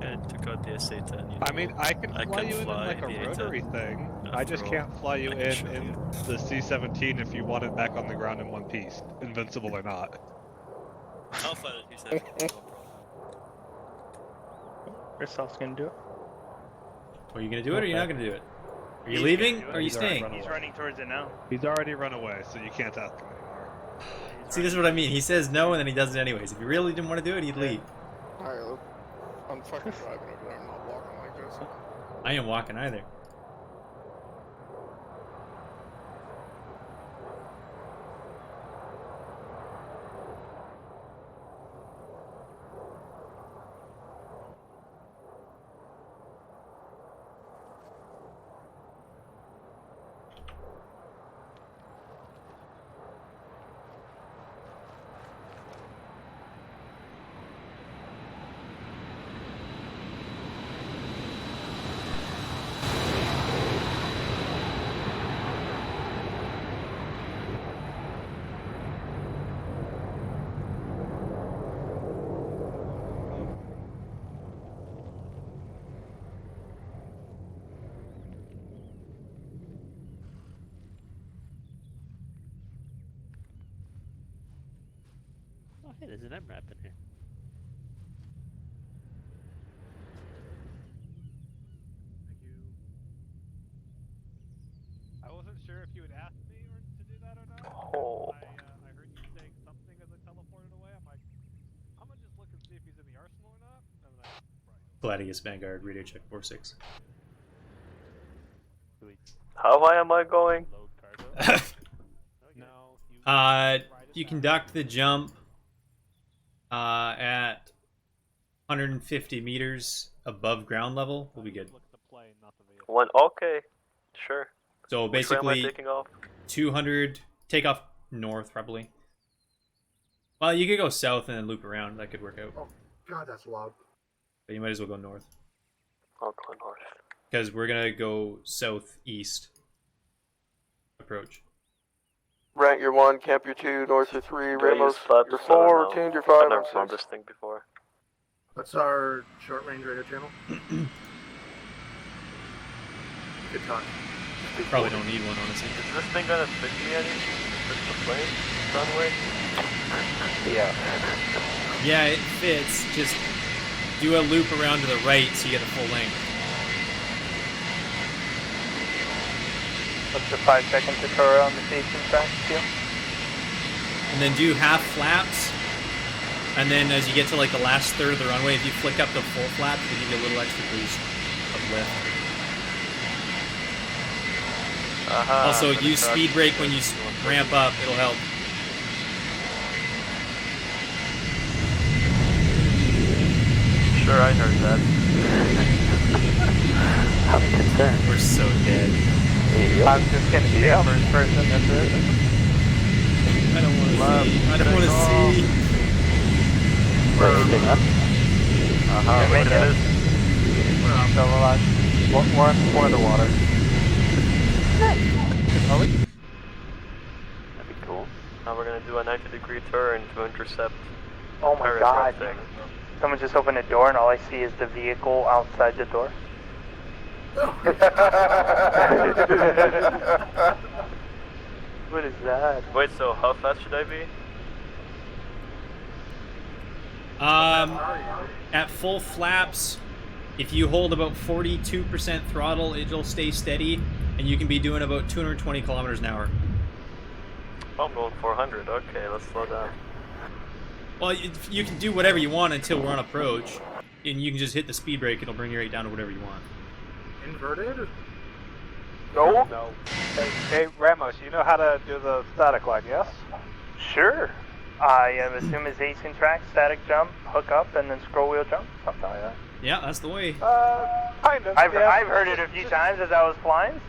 Yeah, took out the SA-10. You know. I mean, I can I fly can you in fly like a the A10 rotary thing. I just after all. can't fly you I can in show you. the C-17 if you want it back on the ground in one piece, invincible or not. I'll fly it, he said. No problem. Christoph's gonna do it. Are you gonna do it or are you not gonna do it? Are you He's leaving gonna do or are it. you He's already staying? run He's away. running towards it now. He's already run away, so you can't ask him anymore. See, this is what I mean. He says no and then he does it anyways. If he really didn't want to do it, he'd leave. Alright, look. I'm fucking driving over there. I'm not walking like this. I ain't walking either. Oh, hey, there's an MRAP in here. Thank you. I wasn't sure if you had asked me to do that or not. Oh. I heard you saying something as I teleported away. I'm like, I'm gonna just look and see if he's in the arsenal or not. And then Gladius Vanguard, radio check 4-6. How high am I going? Load cargo. no, You conduct the jump at 150 meters above ground level. We'll be good. look at the plane, not the vehicle. One. Okay. Sure. So Which way am I basically, taking off? 200. Take off north, probably. Well, you could go south and then loop around. That could work out. Oh, God, that's loud. But you might as well go north. I'll go north. Because we're going to go southeast approach. Rank your 1, camp your 2, north your 3, Do I Ramos use 5 your to 4, 7 change your now? 5, I've never and flown 6. this thing before. That's our short range radio channel. Good talk. Probably don't need one, honestly. Is this thing gonna fit me any? Is this the plane? Runway? Yeah. Yeah, it fits. Just do a loop around to the right so you get a full length. What's the 5-second tutorial on the station track too? And then do half flaps. And then as you get to like the last third of the runway, if you flick up the full flap, it'll give you a little extra boost of lift. Also, use speed brake when you ramp up. It'll help. Sure, I heard that. I'm concerned. We're so dead. I'm just gonna be first person, that's it. I don't want to see. I don't want to see. Anything up? Look at it. We're on the water. Are we? That'd be cool. Now we're gonna do a 90-degree turn to intercept. Oh my god. Someone just opened a door and all I see is the vehicle outside the door. What is that? Wait, so how fast should I be? At full flaps, if you hold about 42% throttle, it'll stay steady, and you can be doing about 220 kilometers an hour. Oh, I'm going 400. Okay, let's slow down. Well, you can do whatever you want until we're on approach, and you can just hit the speed brake. It'll bring your rate down to whatever you want. Inverted? No. No. Hey, Ramos, you know how to do the static line, yes? Sure. I assume it's async track, static jump, hook up, and then scroll wheel jump, something like that. Yeah, that's the way. Kind of. I've heard it a few times as I was flying.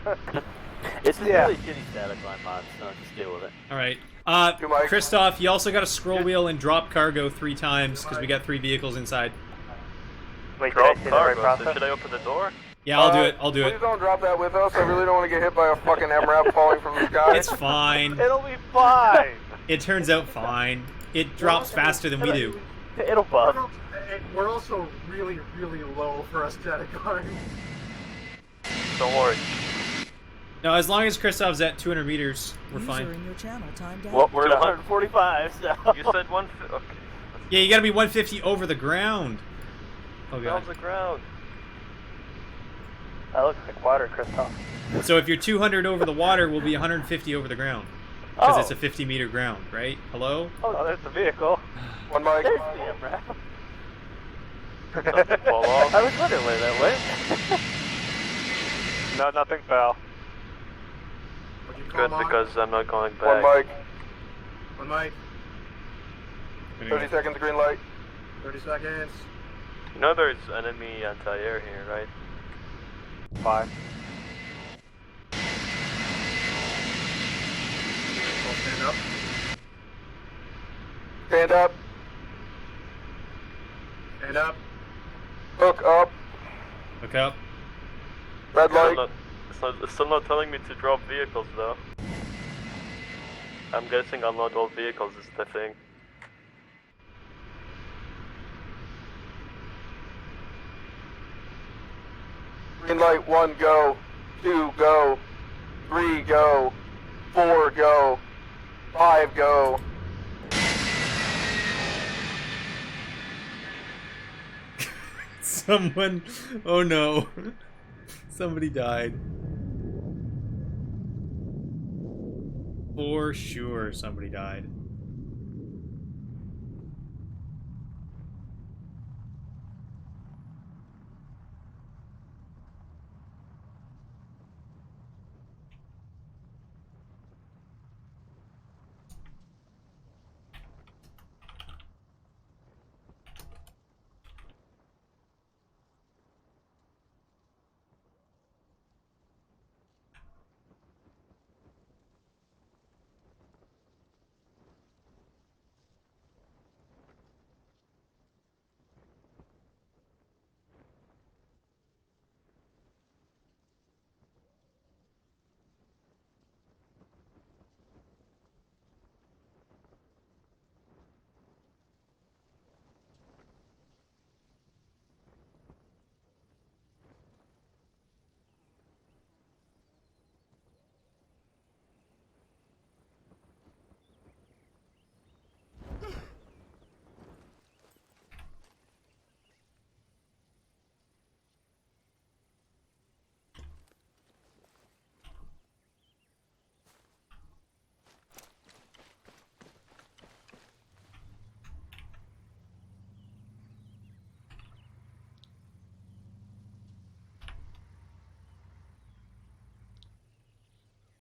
It's a really shitty static line mod, so just deal with it. Alright. Christoph, you also got to scroll wheel and drop cargo 3 times, because we got 3 vehicles inside. Wait, Drop did I say the right cargo, process? so should I open the door? Yeah, I'll do it. I'll do Please it. don't drop that with us. I really don't want to get hit by a fucking MRAP falling from the sky. It's fine. It'll be fine. It turns out fine. It drops faster than we do. It'll buff. We're also really, really low for a static line. Don't worry. No, as long as Christoph's at 200 meters, we're User fine. in your channel timed out. Well, we're at 145, so... You said one. Okay. Yeah, you gotta be 150 over the ground. Oh god. Off the ground. That looks like water, Christoph. So if you're 200 over the water, we'll be 150 over the ground. Because Oh. it's a 50-meter ground, right? Hello? Oh, there's the vehicle. One mic. There's the MRAP. Something fall off. I was wondering where that went. No, nothing fell. What'd you Good, call because I'm not going One back. mic. One mic. 30 seconds, green light. 30 seconds. You know there's enemy anti-air here, right? Fine. I'll stand up. Stand up. Stand up. Hook up. Look up. Red light. It's still not telling me to drop vehicles though. I'm guessing unload all vehicles is the thing. Green light. 1 go. 2 go. 3 go. 4 go. 5 go. Someone... Oh no. Somebody died. For sure somebody died.